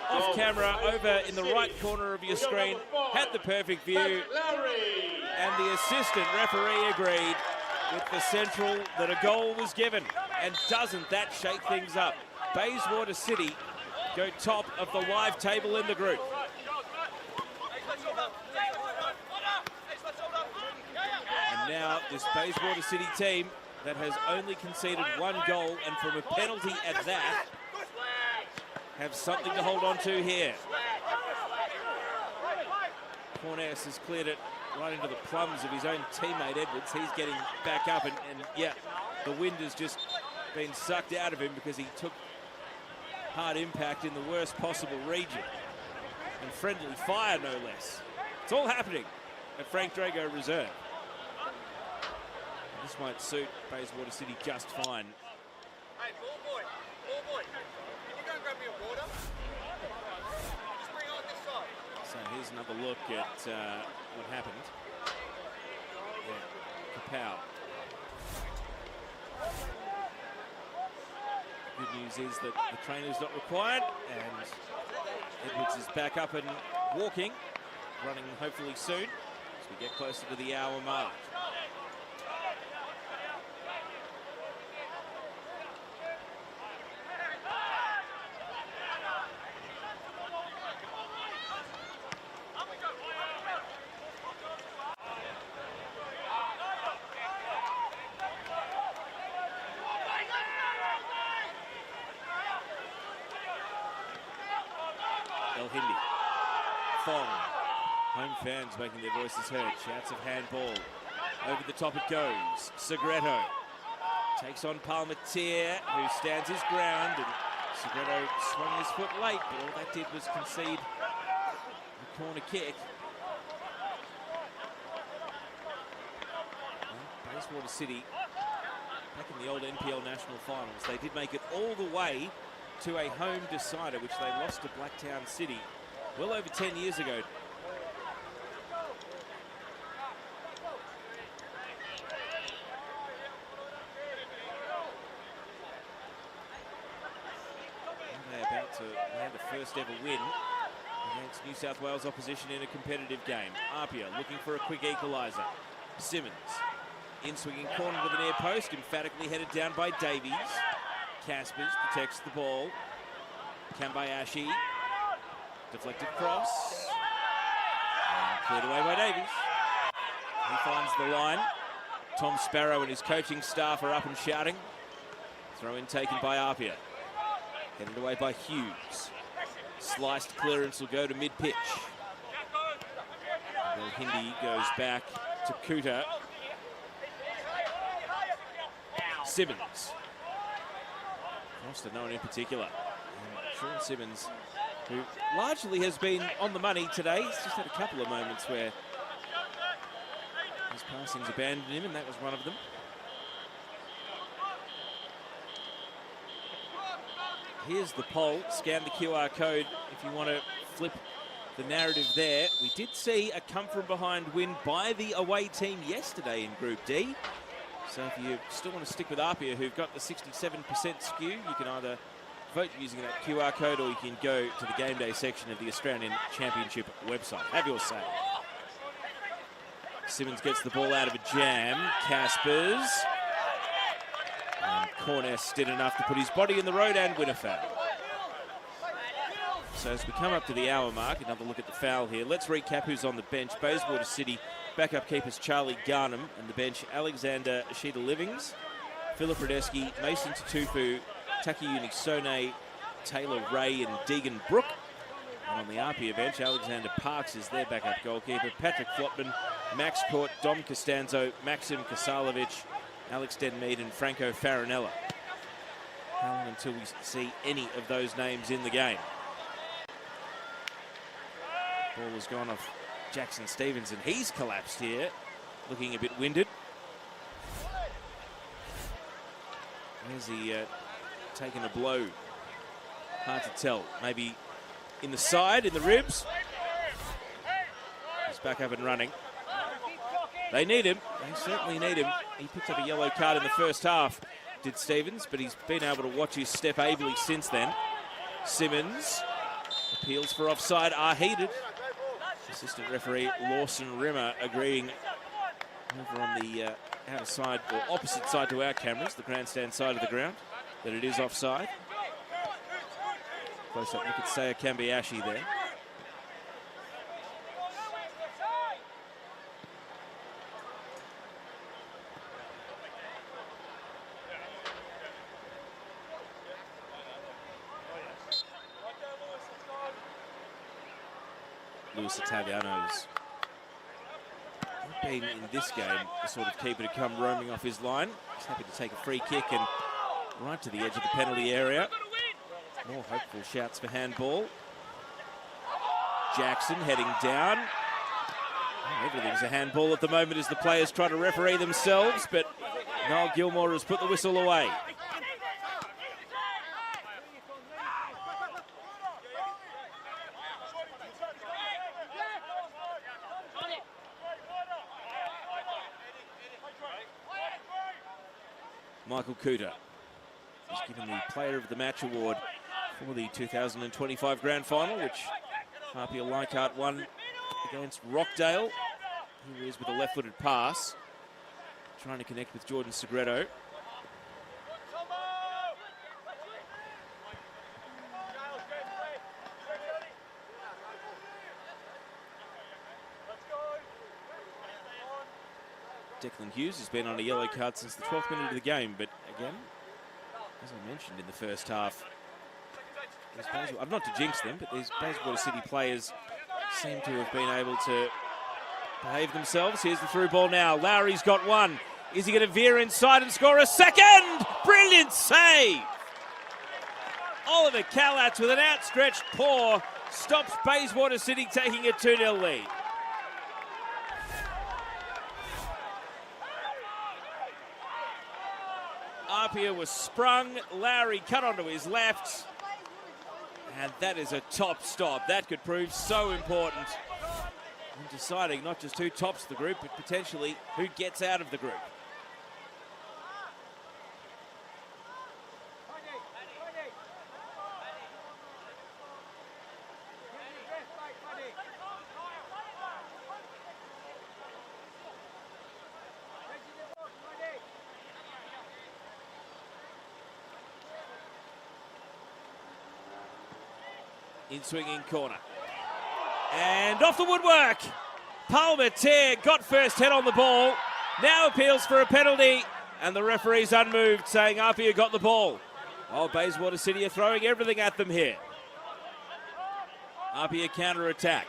off camera, over in the right corner of your screen, had the perfect view. And the assistant referee agreed with the central that a goal was given. And doesn't that shake things up? Bayswater City go top of the live table in the group. And now this Bayswater City team that has only conceded one goal, and from a penalty at that, have something to hold on to here. Cornice has cleared it right into the plums of his own teammate Edwards. He's getting back up, and yeah, the wind has just been sucked out of him because he took hard impact in the worst possible region. And friendly fire, no less. It's all happening at Frank Drago Reserve. This might suit Bayswater City just fine. Hey, ball boy, can you go and grab me a water? Just bring it on this side. So here's another look at what happened. Yeah, Kapow. Good news is that the trainer's not required, and Edwards is back up and walking, running hopefully soon as we get closer to the hour mark. Hindi. Fong. Home fans making their voices heard. Shouts of handball. Over the top it goes. Segreto takes on Palmatier, who stands his ground, and Segreto swung his foot late, but all that did was concede the corner kick. Well, Bayswater City, back in the old NPL National Finals, they did make it all the way to a home decider, which they lost to Blacktown City well over 10 years ago. And they're about to land the first ever win against New South Wales opposition in a competitive game. APIA looking for a quick equaliser. Simmons in swinging corner to the near post, emphatically headed down by Davies. Caspers protects the ball. Kambayashi, deflected cross, and cleared away by Davies. He finds the line. Tom Sparrow and his coaching staff are up and shouting. Throw in taken by APIA. Headed away by Hughes. Sliced clearance will go to mid-pitch. Hindi goes back to Kuta. Simmons. Cross to no one in particular. And Sean Simmons, who largely has been on the money today. He's just had a couple of moments where his passings abandoned him, and that was one of them. Here's the poll. Scan the QR code if you want to flip the narrative there. We did see a come-from-behind win by the away team yesterday in Group D. So if you still want to stick with APIA, who've got the 67% skew, you can either vote using that QR code or you can go to the game day section of the Australian Championship website. Have your say. Simmons gets the ball out of a jam. Caspers. And Corness did enough to put his body in the road and win a foul. So as we come up to the hour mark, another look at the foul here. Let's recap who's on the bench. Bayswater City backup keepers Charlie Garnham, and the bench Alexander Ashita-Livings, Philip Radeski, Mason Tutufu, Taki Unisone, Taylor Ray and Deegan Brook. And on the APIA bench, Alexander Parks is their backup goalkeeper, Patrick Flotman, Max Court, Dom Costanzo, Maxim Kasalovic, Alex Denmead and Franco Farinella. How long until we see any of those names in the game? Ball has gone off Jackson Stevens, and he's collapsed here, looking a bit winded. Where's he taken a blow? Hard to tell. Maybe in the side, in the ribs. He's back up and running. They need him. They certainly need him. He picked up a yellow card in the first half, did Stevens, but he's been able to watch his step ably since then. Simmons. Appeals for offside are heeded. Assistant referee Lawson Rimmer agreeing over on the outer side or opposite side to our cameras, the grandstand side of the ground, that it is offside. Close up look at Saya Kambiashi there. Luis Italiano's been in this game the sort of keeper to come roaming off his line. He's happy to take a free kick and right to the edge of the penalty area. More hopeful shouts for handball. Jackson heading down. Everything's a handball at the moment as the players try to referee themselves, but Noel Gilmore has put the whistle away. Michael Kuta was given the Player of the Match award for the 2025 Grand Final, which APIA Leichhardt won against Rockdale. Here he is with a left-footed pass, trying to connect with Jordan Segredo. Declan Hughes has been on a yellow card since the 12th minute of the game, but again, as I mentioned in the first half, not to jinx them, but these Bayswater City players seem to have been able to behave themselves. Here's the through ball now. Lowry's got one. Is he going to veer inside and score a second? Brilliant save! Oliver Callatz with an outstretched paw stops Bayswater City taking a 2-0 lead. APIA was sprung. Lowry cut onto his left. And that is a top stop. That could prove so important in deciding not just who tops the group, but potentially who gets out of the group. In swinging corner. And off the woodwork. Palmer Tear got first head on the ball. Now appeals for a penalty. And the referee's unmoved, saying APIA got the ball. Oh, Bayswater City are throwing everything at them here. APIA counter-attack.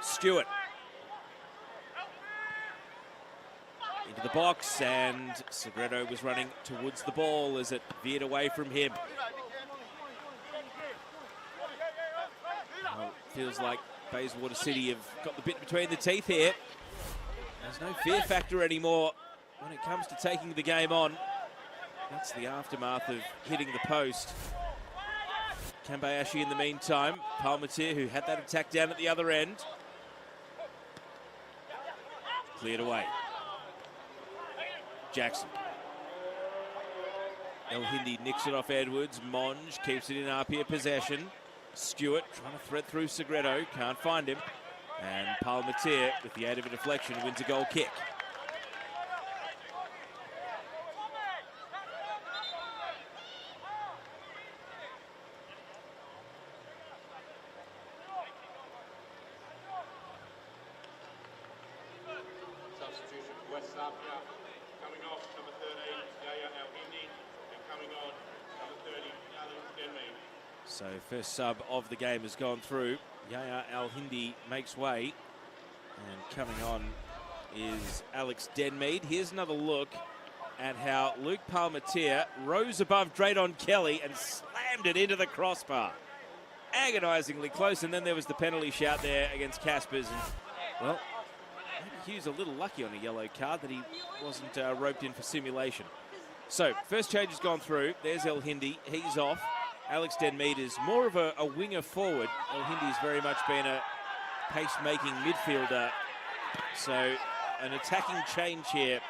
Stewart. Into the box, and Segredo was running towards the ball as it veered away from him. Well, feels like Bayswater City have got the bit between the teeth here. There's no fear factor anymore when it comes to taking the game on. That's the aftermath of hitting the post. Kambayashi in the meantime. Palmateer, who had that attack down at the other end. Cleared away. Jackson. El Hindi nicks it off Edwards. Monge keeps it in APIA possession. Stewart trying to thread through Segredo. Can't find him. And Palmateer, with the aid of a deflection, wins a goal kick. Substitution for West APIA. Coming off, number 13, Yaya El Hindi. And coming on, number 30, Alex Denmead. So first sub of the game has gone through. Yaya Al Hindi makes way. And coming on is Alex Denmead. Here's another look at how Luke Palmateer rose above Drayton Kelly and slammed it into the crossbar. Agonisingly close, and then there was the penalty shout there against Caspers. And, well, Hughes a little lucky on a yellow card that he wasn't roped in for simulation. So first change has gone through. There's El Hindi. He's off. Alex Denmead is more of a winger forward. El Hindi's very much been a pace-making midfielder. So an attacking change here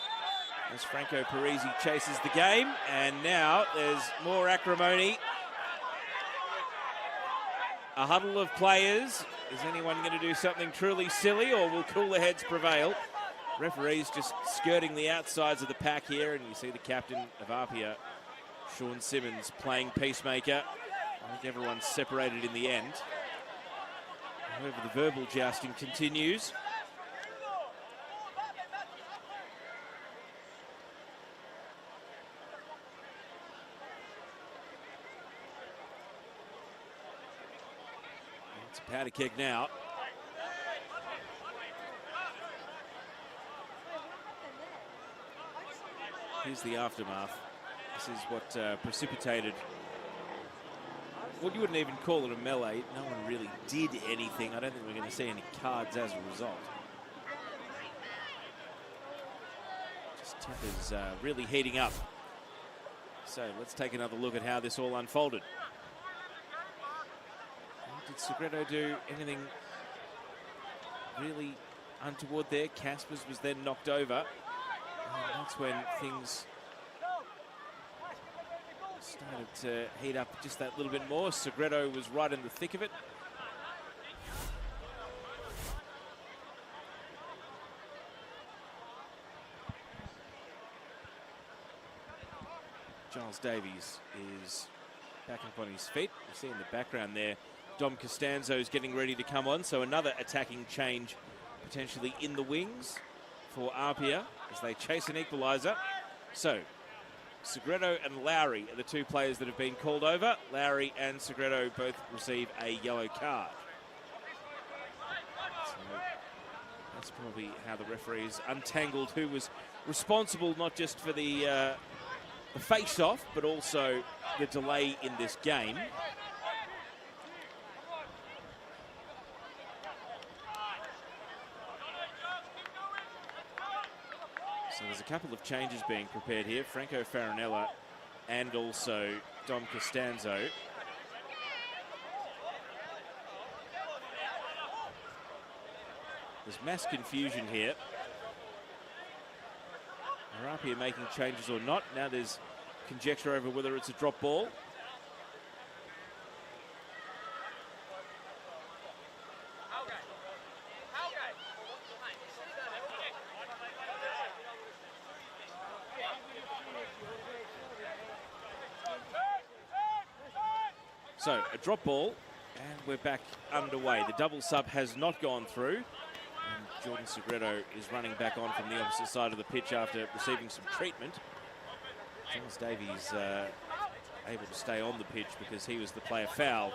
as Franco Parisi chases the game. And now there's more acrimony. A huddle of players. Is anyone going to do something truly silly, or will cooler heads prevail? Referees just skirting the outsides of the pack here, and you see the captain of APIA, Sean Simmons, playing peacemaker. I think everyone's separated in the end. However, the verbal jousting continues. It's a powder keg now. Here's the aftermath. This is what precipitated what you wouldn't even call it a melee. No one really did anything. I don't think we're going to see any cards as a result. Just tempers really heating up. So let's take another look at how this all unfolded. Did Segredo do anything really untoward there? Caspers was then knocked over. And that's when things started to heat up just that little bit more. Segredo was right in the thick of it. Giles Davies is back up on his feet. You see in the background there, Dom Costanzo is getting ready to come on. So another attacking change potentially in the wings for APIA as they chase an equaliser. So Segredo and Lowry are the two players that have been called over. Lowry and Segredo both receive a yellow card. So that's probably how the referees untangled who was responsible not just for the face-off, but also the delay in this game. So there's a couple of changes being prepared here. Franco Farinella and also Dom Costanzo. There's mass confusion here. Are APIA making changes or not? Now there's conjecture over whether it's a drop ball. So a drop ball, and we're back underway. The double sub has not gone through, and Jordan Segredo is running back on from the opposite side of the pitch after receiving some treatment. Giles Davies able to stay on the pitch because he was the player fouled.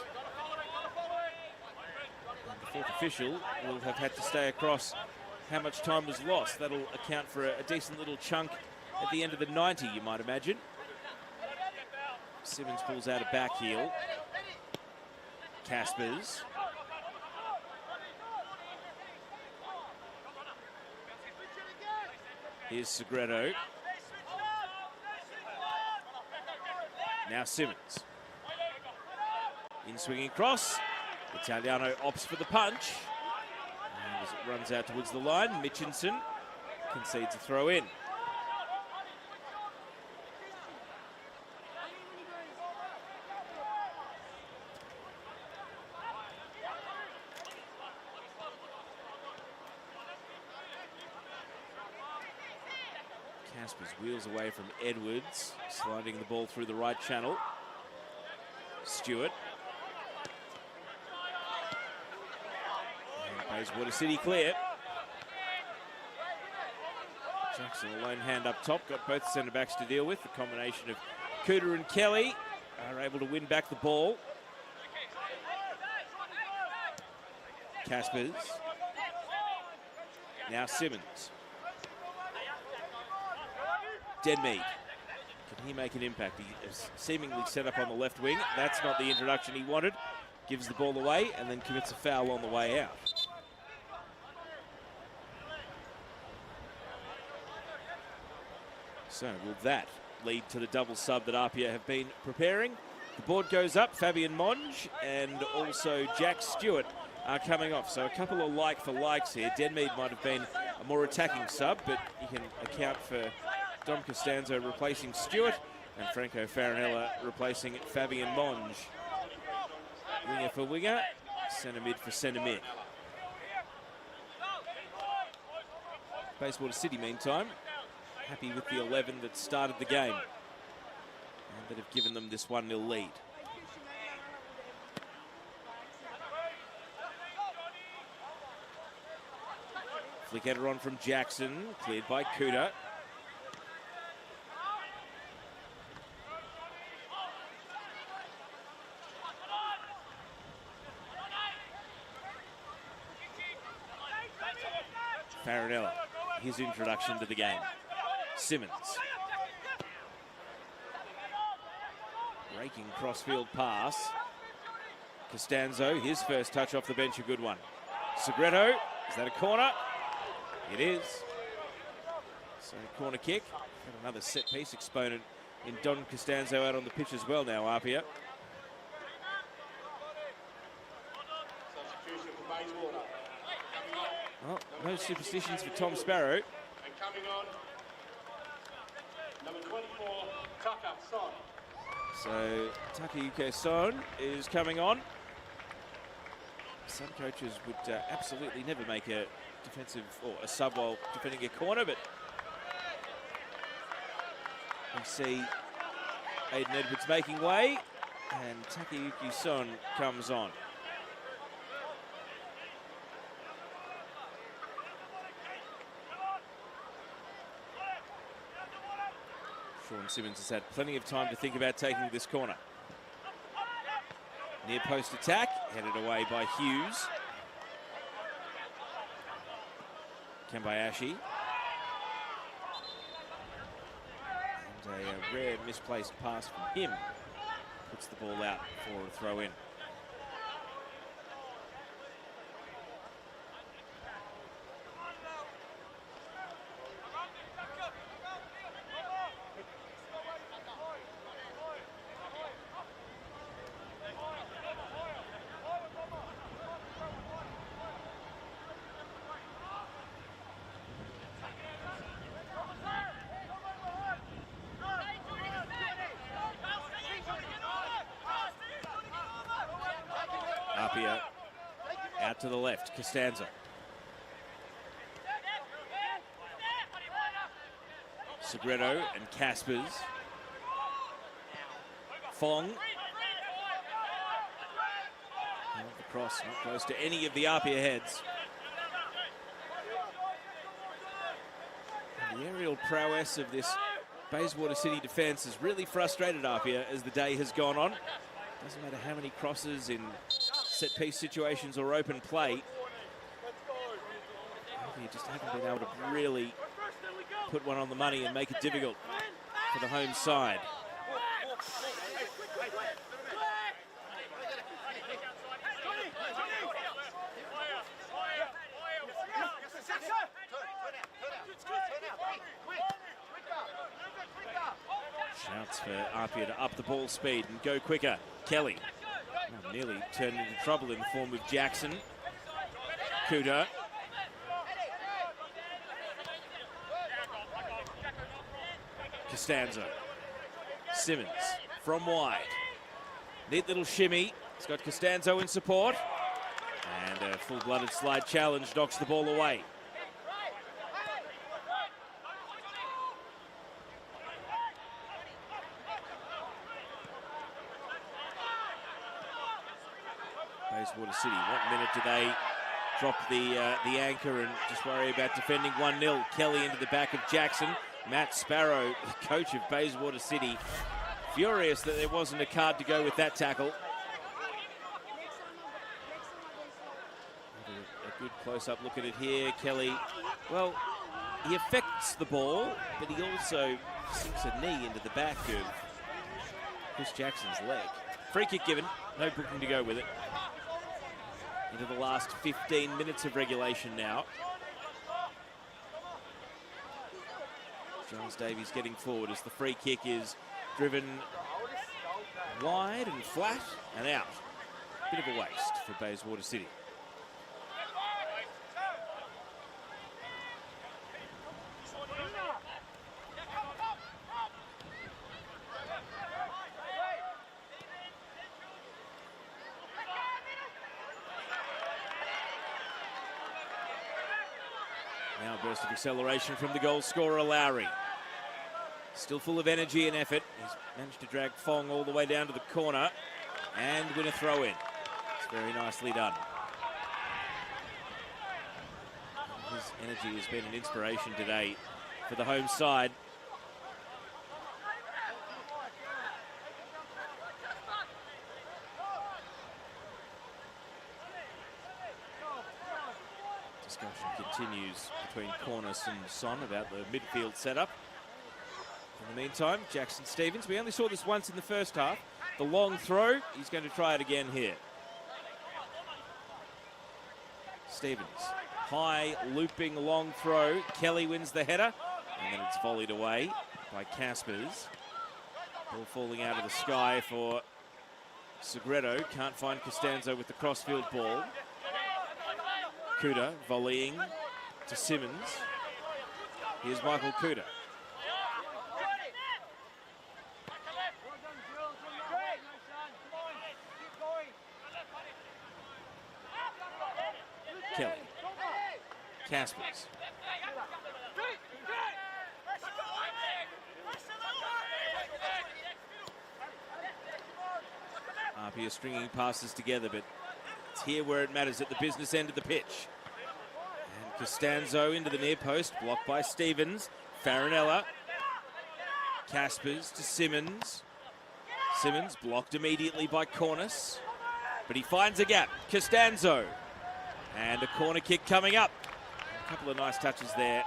fourth official will have had to stay across how much time was lost. That'll account for a decent little chunk at the end of the 90, you might imagine. Simmons pulls out a back heel. Caspers. Here's Segredo. Now Simmons. In swinging cross. Italiano opts for the punch. And as it runs out towards the line, Mitchinson concedes a throw in. Caspers wheels away from Edwards, sliding the ball through the right channel. Stewart. And Bayswater City clear. Jackson, a lone hand up top, got both centre backs to deal with. The combination of Cooter and Kelly are able to win back the ball. Caspers. Now Simmons. Denmead. Can he make an impact? He is seemingly set up on the left wing. That's not the introduction he wanted. Gives the ball away and then commits a foul on the way out. So will that lead to the double sub that APIA have been preparing? The board goes up. Fabian Monge and also Jack Stewart are coming off. So a couple of like for likes here. Denmead might have been a more attacking sub, but you can account for Dom Costanzo replacing Stewart and Franco Farinella replacing Fabian Monge. Winger for winger, centre mid for centre mid. Bayswater City, meantime, happy with the 11 that started the game and that have given them this 1-0 lead. Flick header on from Jackson, cleared by Cooter. Farinella, his introduction to the game. Simmons. Raking crossfield pass. Costanzo, his first touch off the bench, a good one. Segredo, is that a corner? It is. So corner kick. Got another set piece exponent in Don Costanzo out on the pitch as well now, APIA. Substitution for Bayswater. Well, no superstitions for Tom Sparrow. And coming on, number 24, Tucker Son. So Takayuke Son is coming on. Some coaches would absolutely never make a defensive or a sub while defending a corner, but we see Aiden Edwards making way and Takayuki Son comes on. Sean Simmons has had plenty of time to think about taking this corner. Near post attack, headed away by Hughes. Kambayashi. And a rare misplaced pass from him puts the ball out for a throw in. APIA out to the left, Costanzo. Segredo and Caspers. Fong. The cross not close to any of the APIA heads. And the aerial prowess of this Bayswater City defence has really frustrated APIA as the day has gone on. Doesn't matter how many crosses in set piece situations or open play. You just haven't been able to really put one on the money and make it difficult for the home side. Shouts for APIA to up the ball speed and go quicker. Kelly nearly turned into trouble in the form of Jackson. Kuda. Costanzo. Simmons from wide. Neat little shimmy. He's got Costanzo in support. And a full-blooded slide challenge knocks the ball away. Bayswater City, what minute do they drop the anchor and just worry about defending 1-0? Kelly into the back of Jackson. Matt Sparrow, the coach of Bayswater City, furious that there wasn't a card to go with that tackle. A good close-up look at it here. Kelly, well, he affects the ball, but he also sinks a knee into the back of Chris Jackson's leg. Free kick given, no booking to go with it. Into the last 15 minutes of regulation now. Jones Davies getting forward as the free kick is driven wide and flat and out. Bit of a waste for Bayswater City. Now a burst of acceleration from the goal scorer, Lowry. Still full of energy and effort. He's managed to drag Fong all the way down to the corner and win a throw-in. It's very nicely done. His energy has been an inspiration today for the home side. Discussion continues between Cornice and Son about the midfield setup. In the meantime, Jackson Stevens, we only saw this once in the first half. The long throw, he's going to try it again here. Stevens, high, looping, long throw. Kelly wins the header, and then it's volleyed away by Caspers. Ball falling out of the sky for Segredo. Can't find Costanzo with the crossfield ball. Kuda volleying to Simmons. Here's Michael Kuda. Kelly. Caspers. APIA stringing passes together, but it's here where it matters, at the business end of the pitch. And Costanzo into the near post, blocked by Stevens. Farinella. Caspers to Simmons. Simmons blocked immediately by Cornice, but he finds a gap. Costanzo. And a corner kick coming up. A couple of nice touches there.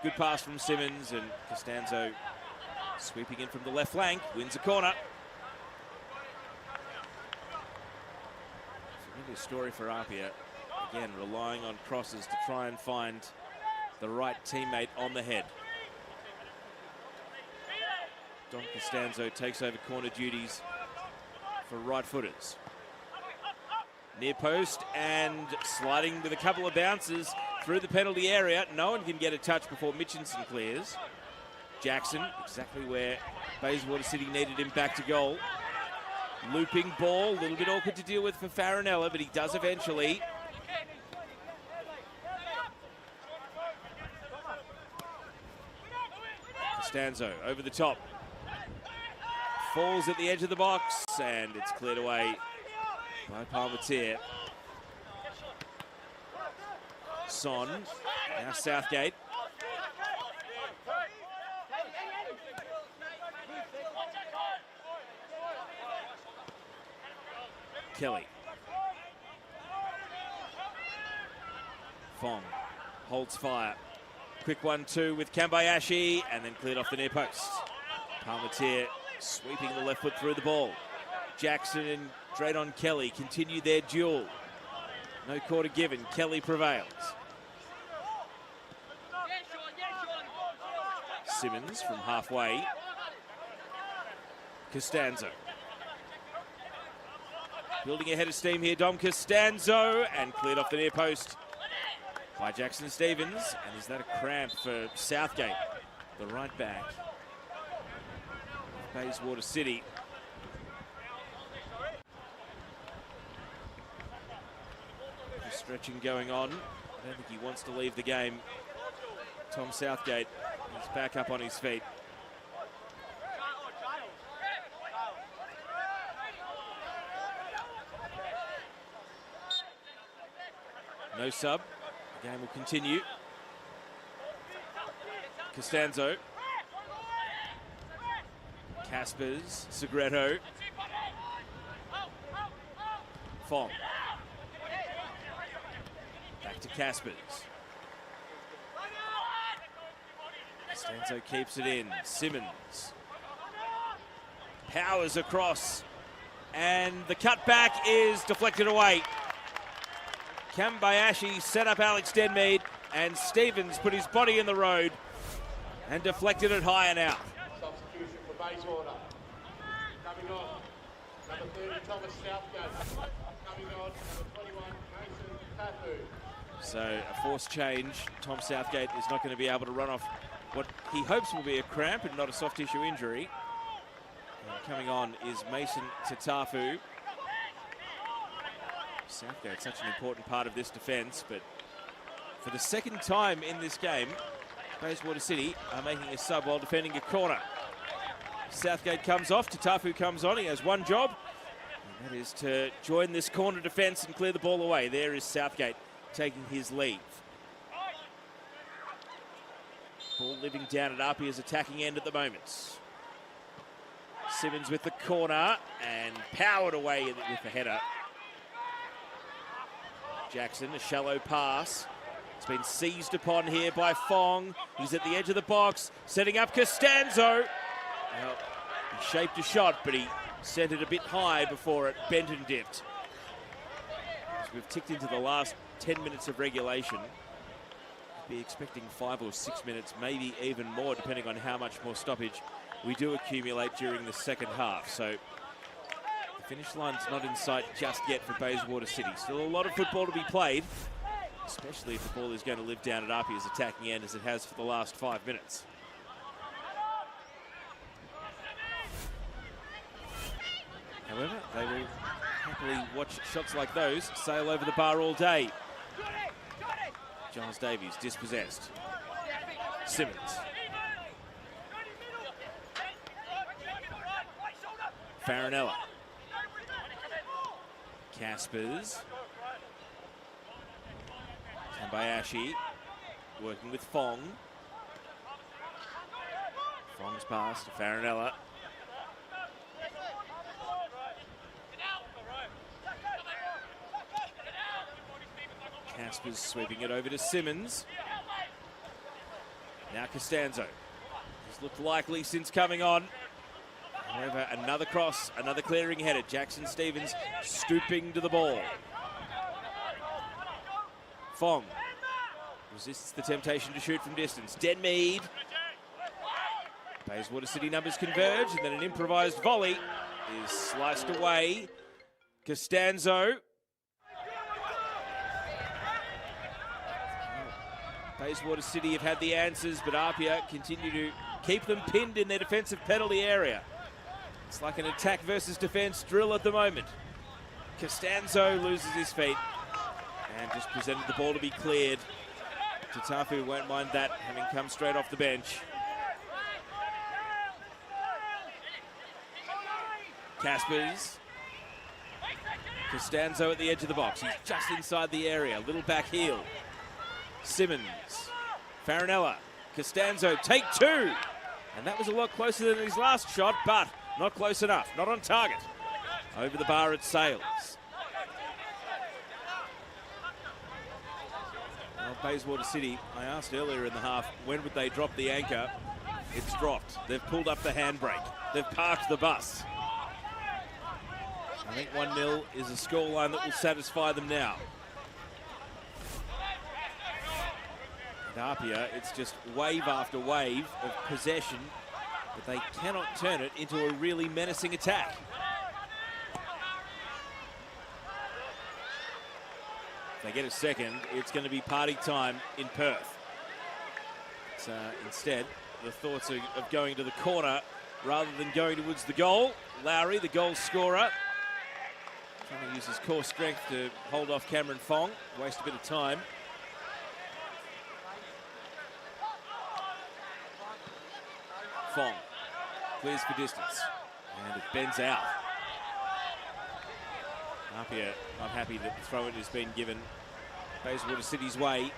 Good pass from Simmons, and Costanzo sweeping in from the left flank, wins a corner. Familiar story for APIA. Again, relying on crosses to try and find the right teammate on the head. Don Costanzo takes over corner duties for right-footers. Near post and sliding with a couple of bounces through the penalty area. No one can get a touch before Mitchinson clears. Jackson, exactly where Bayswater City needed him back to goal. Looping ball, a little bit awkward to deal with for Farinella, but he does eventually. Costanzo over the top. Falls at the edge of the box, and it's cleared away by Palmatier. Son, now Southgate. Kelly. Fong holds fire. Quick 1-2 with Kambayashi, and then cleared off the near post. Palmatier sweeping the left foot through the ball. Jackson and Draydon Kelly continue their duel. No quarter given. Kelly prevails. Simmons from halfway. Costanzo. Building a head of steam here, Dom Costanzo, and cleared off the near post by Jackson Stevens. And is that a cramp for Southgate, the right back? Bayswater City. Stretching going on. I don't think he wants to leave the game. Tom Southgate is back up on his feet. No sub. The game will continue. Costanzo. Caspers. Segreto. Fong. Back to Caspers. Costanzo keeps it in. Simmons. Powers across. And the cutback is deflected away. Kambayashi set up Alex Denmead, and Stevens put his body in the road and deflected it high and out. Substitution for Bayswater. Coming on, number 30, Thomas Southgate. Coming on, number 21, Mason Tafu. So a forced change. Tom Southgate is not going to be able to run off what he hopes will be a cramp and not a soft tissue injury. And coming on is Mason Tatafu. Southgate, such an important part of this defence, but for the second time in this game, Bayswater City are making a sub while defending a corner. Southgate comes off, Tatafu comes on. He has one job, and that is to join this corner defence and clear the ball away. There is Southgate taking his lead. Ball living down at APIA's attacking end at the moment. Simmons with the corner and powered away with the header. Jackson, a shallow pass. It's been seized upon here by Fong. He's at the edge of the box, setting up Costanzo. Well, he shaped a shot, but he sent it a bit high before it bent and dipped. As we've ticked into the last 10 minutes of regulation, be expecting 5 or 6 minutes, maybe even more, depending on how much more stoppage we do accumulate during the second half. So the finish line's not in sight just yet for Bayswater City. Still a lot of football to be played, especially if the ball is going to live down at APIA's attacking end as it has for the last 5 minutes. However, they will happily watch shots like those sail over the bar all day. Giles Davies dispossessed. Simmons. Farinella. Caspers. Kambayashi working with Fong. Fong's pass to Farinella. Caspers sweeping it over to Simmons. Now Costanzo. He's looked likely since coming on. However, another cross, another clearing header. Jackson Stevens stooping to the ball. Fong resists the temptation to shoot from distance. Denmead. Bayswater City numbers converge, and then an improvised volley is sliced away. Costanzo. Bayswater City have had the answers, but APIA continue to keep them pinned in their defensive penalty area. It's like an attack versus defence drill at the moment. Costanzo loses his feet and just presented the ball to be cleared. Tatafu won't mind that, having come straight off the bench. Caspers. Costanzo at the edge of the box. He's just inside the area. Little back heel. Simmons. Farinella. Costanzo, take two. And that was a lot closer than his last shot, but not close enough. Not on target. Over the bar it sails. Well, Bayswater City, I asked earlier in the half, when would they drop the anchor? It's dropped. They've pulled up the handbrake. They've parked the bus. I think 1-0 is a scoreline that will satisfy them now. And APIA, it's just wave after wave of possession, but they cannot turn it into a really menacing attack. If they get a second, it's going to be party time in Perth. So instead, the thoughts are of going to the corner rather than going towards the goal. Lowry, the goal scorer, trying to use his core strength to hold off Cameron Fong, waste a bit of time. Fong clears for distance, and it bends out. APIA not happy that the throw-in has been given Bayswater City's way.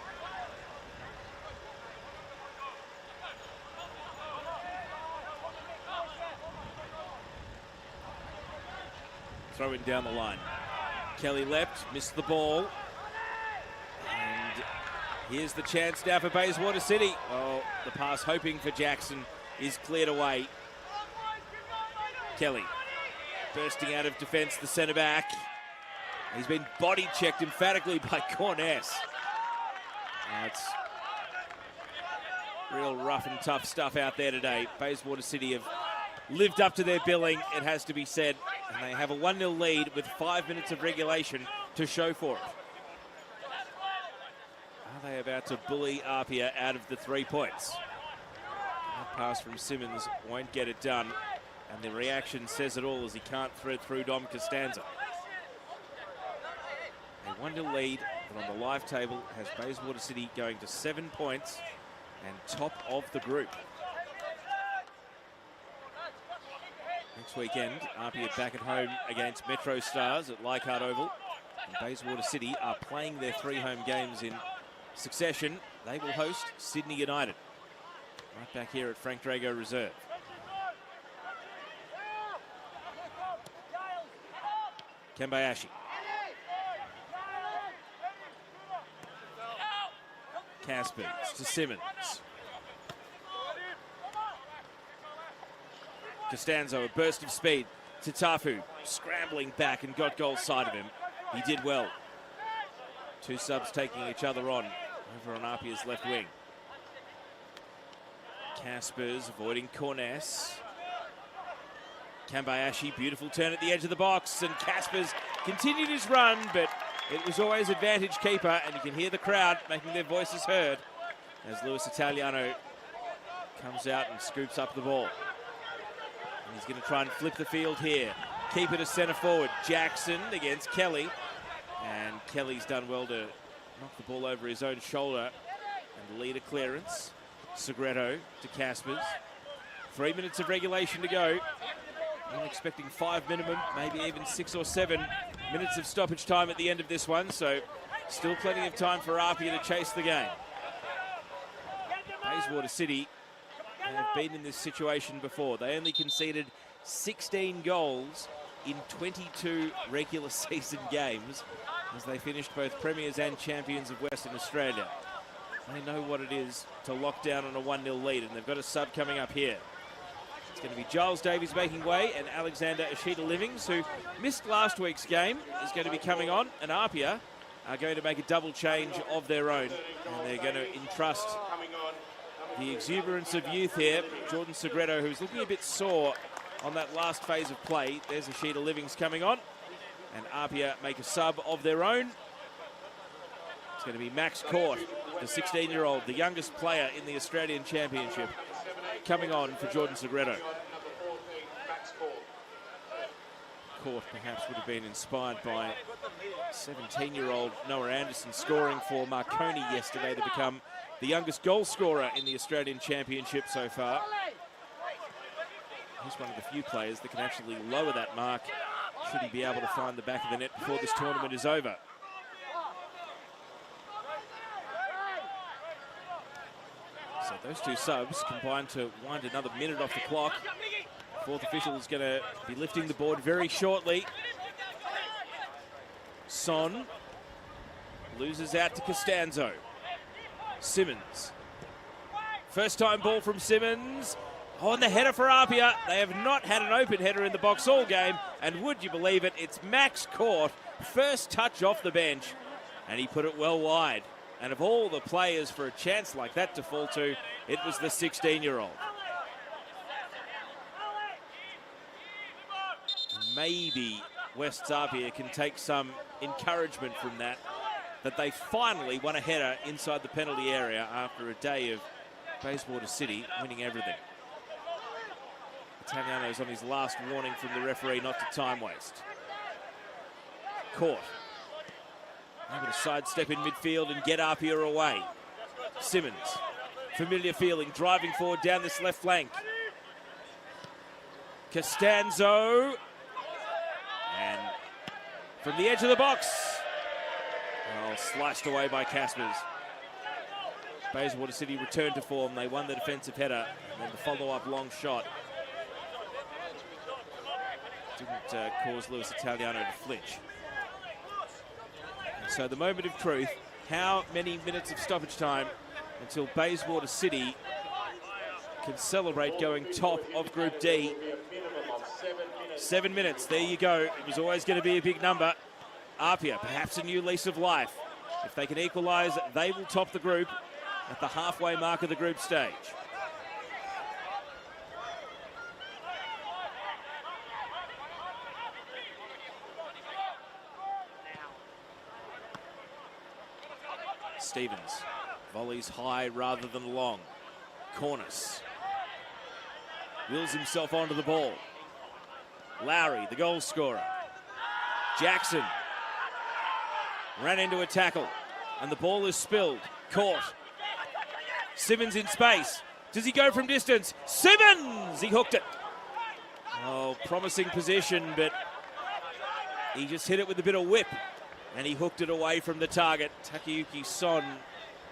Throw in down the line. Kelly leapt, missed the ball. And here's the chance now for Bayswater City. Oh, the pass hoping for Jackson is cleared away. Kelly bursting out of defence, the centre back. He's been body checked emphatically by Corness. It's real rough and tough stuff out there today. Bayswater City have lived up to their billing, it has to be said. And they have a 1-0 lead with 5 minutes of regulation to show for it. Are they about to bully APIA out of the 3 points? That pass from Simmons won't get it done. And the reaction says it all as he can't thread through Dom Costanza. A 1-0 lead, but on the live table has Bayswater City going to 7 points and top of the group. Next weekend, APIA back at home against Metro Stars at Leichhardt Oval. And Bayswater City are playing their 3 home games in succession. They will host Sydney United. Right back here at Frank Drago Reserve. Kembayashi. Caspers to Simmons. Costanzo, a burst of speed to Tafu, scrambling back and got goal side of him. He did well. 2 subs taking each other on over on APIA's left wing. Caspers avoiding Corness. Kambayashi, beautiful turn at the edge of the box, and Caspers continued his run, but it was always advantage keeper, and you can hear the crowd making their voices heard as Luis Italiano comes out and scoops up the ball. And he's going to try and flip the field here. Keep it to centre forward. Jackson against Kelly. And Kelly's done well to knock the ball over his own shoulder and lead a clearance. Segreto to Caspers. 3 minutes of regulation to go. I'm expecting 5 minimum, maybe even 6 or 7 minutes of stoppage time at the end of this one. So still plenty of time for APIA to chase the game. Bayswater City have been in this situation before. They only conceded 16 goals in 22 regular season games as they finished both premiers and champions of Western Australia. They know what it is to lock down on a 1-0 lead, and they've got a sub coming up here. It's going to be Giles Davies making way, and Alexander Ashita Livings, who missed last week's game, is going to be coming on, and APIA are going to make a double change of their own, and they're going to entrust the exuberance of youth here. Jordan Segreto, who's looking a bit sore on that last phase of play. There's Ashita Livings coming on, and APIA make a sub of their own. It's going to be Max Court, the 16-year-old, the youngest player in the Australian Championship, coming on for Jordan Segreto. Court perhaps would have been inspired by 17-year-old Noah Anderson scoring for Marconi yesterday to become the youngest goal scorer in the Australian Championship so far. He's one of the few players that can actually lower that mark should he be able to find the back of the net before this tournament is over. So those 2 subs combined to wind another minute off the clock. Fourth official is going to be lifting the board very shortly. Son loses out to Costanzo. Simmons. First time ball from Simmons. On the header for APIA. They have not had an open header in the box all game. And would you believe it, it's Max Court. First touch off the bench. And he put it well wide. And of all the players for a chance like that to fall to, it was the 16-year-old. Maybe West's APIA can take some encouragement from that they finally won a header inside the penalty area after a day of Bayswater City winning everything. Italiano's on his last warning from the referee not to time waste. Court. Able to sidestep in midfield and get APIA away. Simmons. Familiar feeling, driving forward down this left flank. Costanzo. And from the edge of the box. Oh, sliced away by Caspers. Bayswater City returned to form. They won the defensive header. And then the follow-up long shot didn't cause Luis Italiano to flinch. And so the moment of truth, how many minutes of stoppage time until Bayswater City can celebrate going top of Group D? 7 minutes, there you go. It was always going to be a big number. APIA, perhaps a new lease of life. If they can equalise, they will top the group at the halfway mark of the group stage. Stevens volleys high rather than long. Cornice wheels himself onto the ball. Lowry, the goal scorer. Jackson ran into a tackle and the ball is spilled. Caught. Simmons in space. Does he go from distance? Simmons! He hooked it. Oh, promising position, but he just hit it with a bit of whip and he hooked it away from the target. Takayuki Son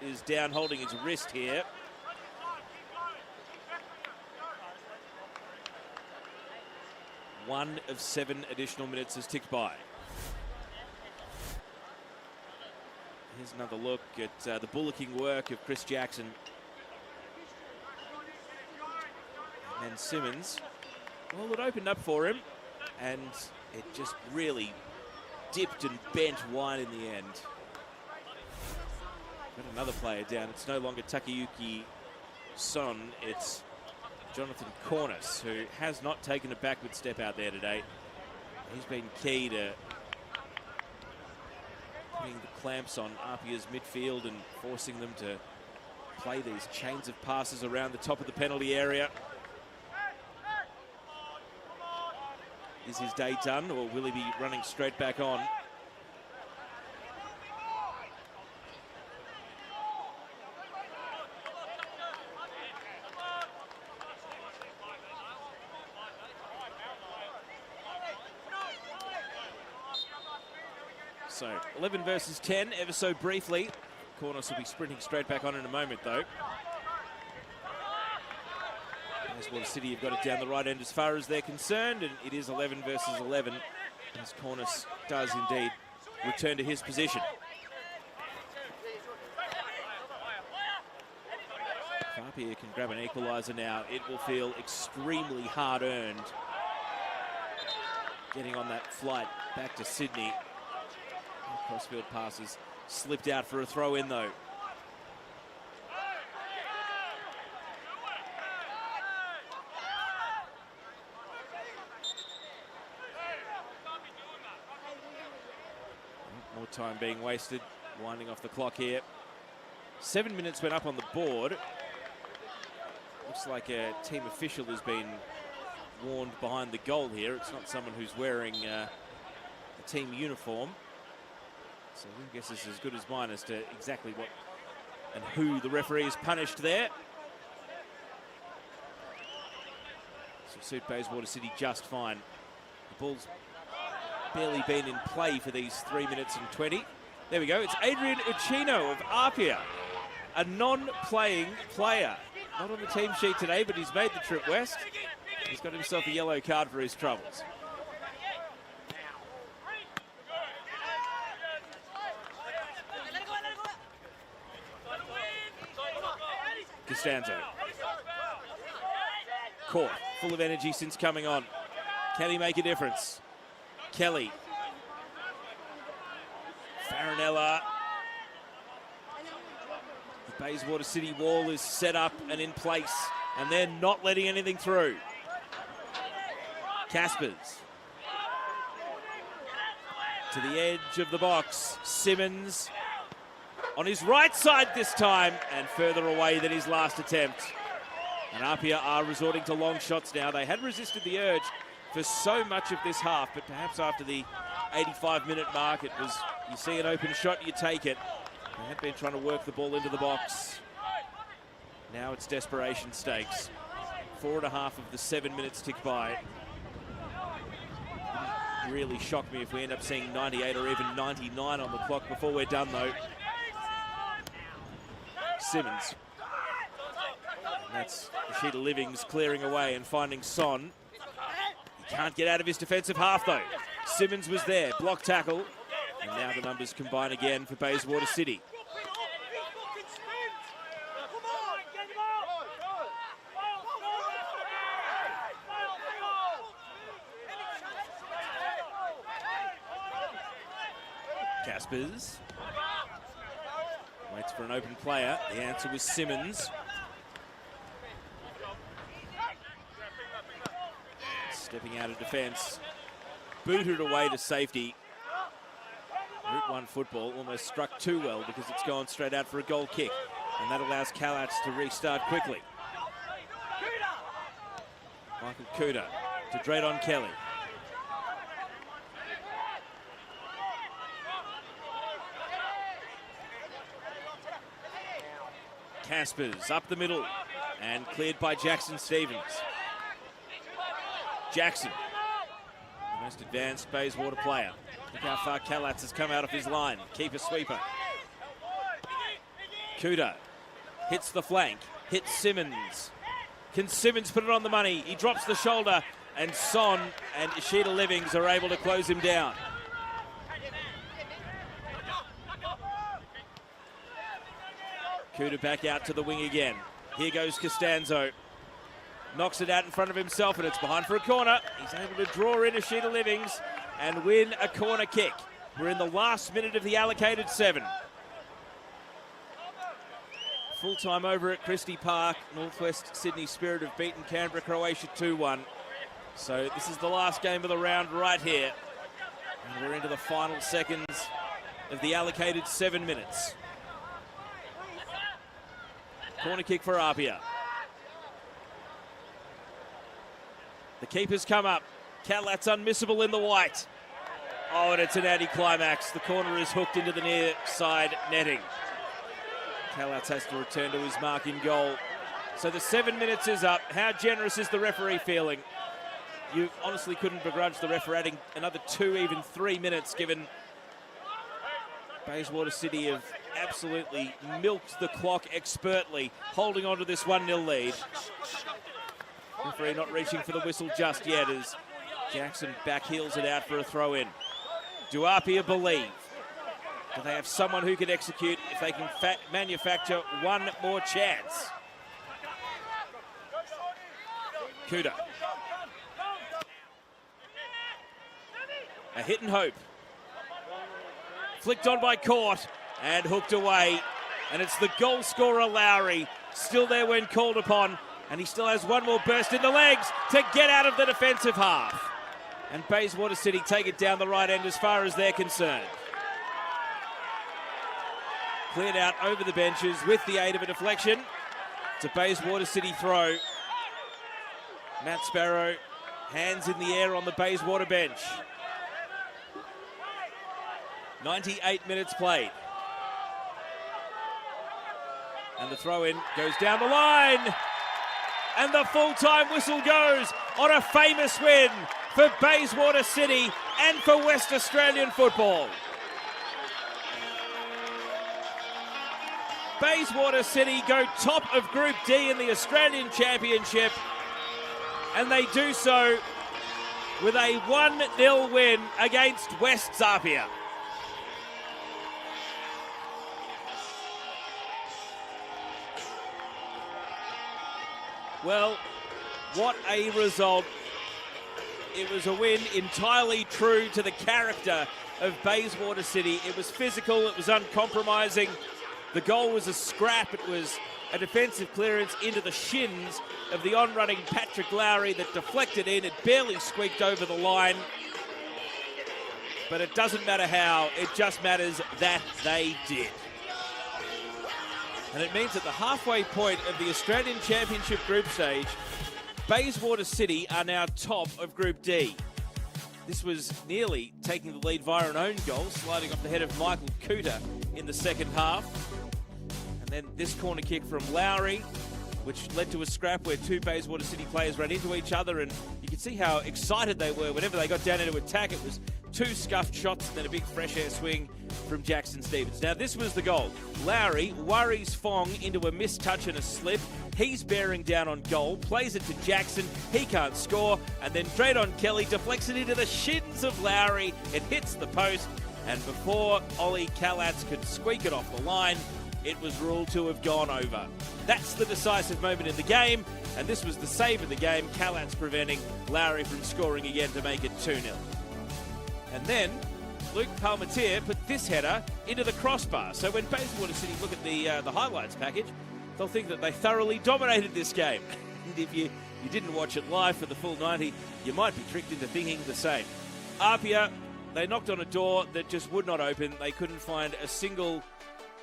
is down holding his wrist here. One of 7 additional minutes has ticked by. Here's another look at the bullocking work of Chris Jackson. And then Simmons, well, it opened up for him, and it just really dipped and bent wide in the end. Got another player down. It's no longer Takayuki Son, it's Jonathan Cornice, who has not taken a backward step out there today. He's been key to putting the clamps on APIA's midfield and forcing them to play these chains of passes around the top of the penalty area. Is his day done, or will he be running straight back on? So 11 versus 10, ever so briefly. Cornice will be sprinting straight back on in a moment, though. Bayswater City have got it down the right end as far as they're concerned, and it is 11 versus 11, as Cornice does indeed return to his position. If APIA can grab an equaliser now, it will feel extremely hard-earned getting on that flight back to Sydney. Crossfield passes slipped out for a throw in, though. More time being wasted, winding off the clock here. 7 minutes went up on the board. Looks like a team official has been warned behind the goal here. It's not someone who's wearing a team uniform. So I guess it's as good as mine as to exactly what and who the referee has punished there. So suit Bayswater City just fine. The ball's barely been in play for these 3 minutes and 20. There we go. It's Adrian Uchino of APIA, a non-playing player. Not on the team sheet today, but he's made the trip west. He's got himself a yellow card for his troubles. Costanzo. Court, full of energy since coming on. Can he make a difference? Kelly. Farinella. The Bayswater City wall is set up and in place, and they're not letting anything through. Caspers. To the edge of the box. Simmons on his right side this time, and further away than his last attempt. And APIA are resorting to long shots now. They had resisted the urge for so much of this half, but perhaps after the 85-minute mark, it was, you see an open shot, you take it. They had been trying to work the ball into the box. Now it's desperation stakes. 4.5 of the 7 minutes tick by. Wouldn't really shock me if we end up seeing 98 or even 99 on the clock before we're done, though. Simmons. And that's Sheeta Livings clearing away and finding Son. He can't get out of his defensive half, though. Simmons was there, block tackle. And now the numbers combine again for Bayswater City. Caspers waits for an open player. The answer was Simmons. Stepping out of defence. Booted away to safety. Route 1 football almost struck too well because it's gone straight out for a goal kick. And that allows Kalats to restart quickly. Michael Kuda to Draydon Kelly. Caspers up the middle and cleared by Jackson Stevens. Jackson, the most advanced Bayswater player. Look how far Kalats has come out of his line. Keeper sweeper. Kuda hits the flank, hits Simmons. Can Simmons put it on the money? He drops the shoulder, and Son and Sheeta Livings are able to close him down. Kuda back out to the wing again. Here goes Costanzo. Knocks it out in front of himself, and it's behind for a corner. He's able to draw in a Sheeta Livings and win a corner kick. We're in the last minute of the allocated 7. Full time over at Christie Park. Northwest Sydney Spirit have beaten Canberra Croatia 2-1. So this is the last game of the round right here. And we're into the final seconds of the allocated 7 minutes. Corner kick for APIA. The keeper's come up. Kalats unmissable in the white. Oh, and it's an anti-climax. The corner is hooked into the near side netting. Kalats has to return to his mark in goal. So the 7 minutes is up. How generous is the referee feeling? You honestly couldn't begrudge the referee adding another 2, even 3 minutes, given Bayswater City have absolutely milked the clock expertly, holding on to this 1-0 lead. Referee not reaching for the whistle just yet as Jackson backheels it out for a throw-in. Do APIA believe? Do they have someone who can execute if they can manufacture one more chance? Kuda. A hit and hope. Flicked on by Court and hooked away. And it's the goal scorer, Lowry, still there when called upon. And he still has one more burst in the legs to get out of the defensive half. And Bayswater City take it down the right end as far as they're concerned. Cleared out over the benches with the aid of a deflection. It's a Bayswater City throw. Matt Sparrow, hands in the air on the Bayswater bench. 98 minutes played. And the throw-in goes down the line. And the full-time whistle goes on a famous win for Bayswater City and for West Australian football. Bayswater City go top of Group D in the Australian Championship, and they do so with a 1-0 win against West's APIA. Well, what a result. It was a win entirely true to the character of Bayswater City. It was physical, it was uncompromising. The goal was a scrap. It was a defensive clearance into the shins of the on-running Patrick Lowry that deflected in. It barely squeaked over the line. But it doesn't matter how, it just matters that they did. And it means at the halfway point of the Australian Championship group stage, Bayswater City are now top of Group D. This was nearly taking the lead via an own goal, sliding off the head of Michael Cooter in the second half. And then this corner kick from Lowry, which led to a scrap where two Bayswater City players ran into each other, and you could see how excited they were whenever they got down into attack. It was two scuffed shots and then a big fresh air swing from Jackson Stevens. Now this was the goal. Lowry worries Fong into a missed touch and a slip. He's bearing down on goal, plays it to Jackson, he can't score, and then Draydon Kelly deflects it into the shins of Lowry. It hits the post, and before Ollie Kalatz could squeak it off the line, it was ruled to have gone over. That's the decisive moment in the game, and this was the save of the game, Kalatz preventing Lowry from scoring again to make it 2-0. And then Luke Palmatier put this header into the crossbar. So when Bayswater City look at the highlights package, they'll think that they thoroughly dominated this game. And if you didn't watch it live for the full 90, you might be tricked into thinking the same. APIA, they knocked on a door that just would not open. They couldn't find a single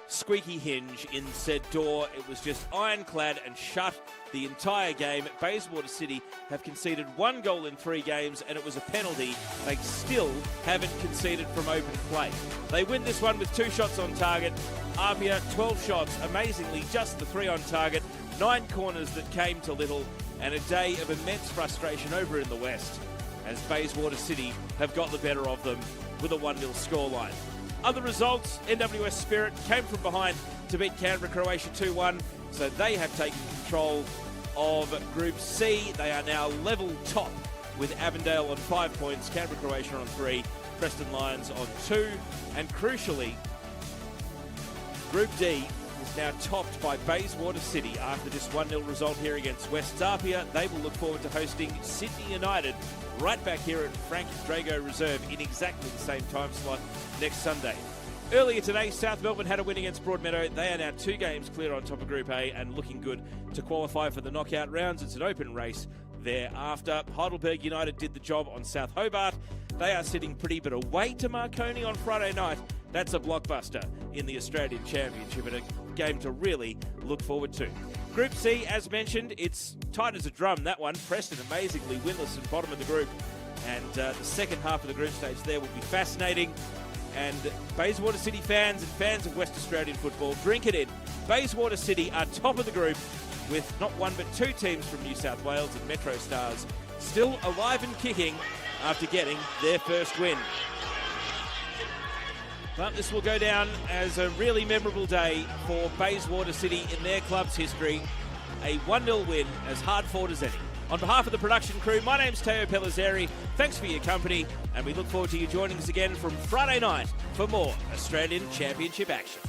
squeaky hinge in said door. It was just ironclad and shut the entire game. Bayswater City have conceded 1 goal in 3 games, and it was a penalty. They still haven't conceded from open play. They win this one with 2 shots on target. APIA, 12 shots, amazingly just the 3 on target, 9 corners that came to little, and a day of immense frustration over in the West as Bayswater City have got the better of them with a 1-0 scoreline. Other results, NWS Spirit came from behind to beat Canberra Croatia 2-1, so they have taken control of Group C. They are now level top with Avondale on 5 points, Canberra Croatia on 3, Preston Lions on 2, and crucially, Group D is now topped by Bayswater City after this 1-0 result here against West Apia. They will look forward to hosting Sydney United right back here at Frank Drago Reserve in exactly the same time slot next Sunday. Earlier today, South Melbourne had a win against Broadmeadow. They are now 2 games clear on top of Group A and looking good to qualify for the knockout rounds. It's an open race thereafter. Heidelberg United did the job on South Hobart. They are sitting pretty, but away to Marconi on Friday night. That's a blockbuster in the Australian Championship and a game to really look forward to. Group C, as mentioned, it's tight as a drum, that one. Preston amazingly winless and bottom of the group. And the second half of the group stage there will be fascinating. And Bayswater City fans and fans of West Australian football, drink it in. Bayswater City are top of the group with not 1 but 2 teams from New South Wales and Metro Stars still alive and kicking after getting their first win. But this will go down as a really memorable day for Bayswater City in their club's history. A 1-0 win, as hard fought as any. On behalf of the production crew, my name's Teo Pellizzeri. Thanks for your company, and we look forward to you joining us again from Friday night for more Australian Championship action.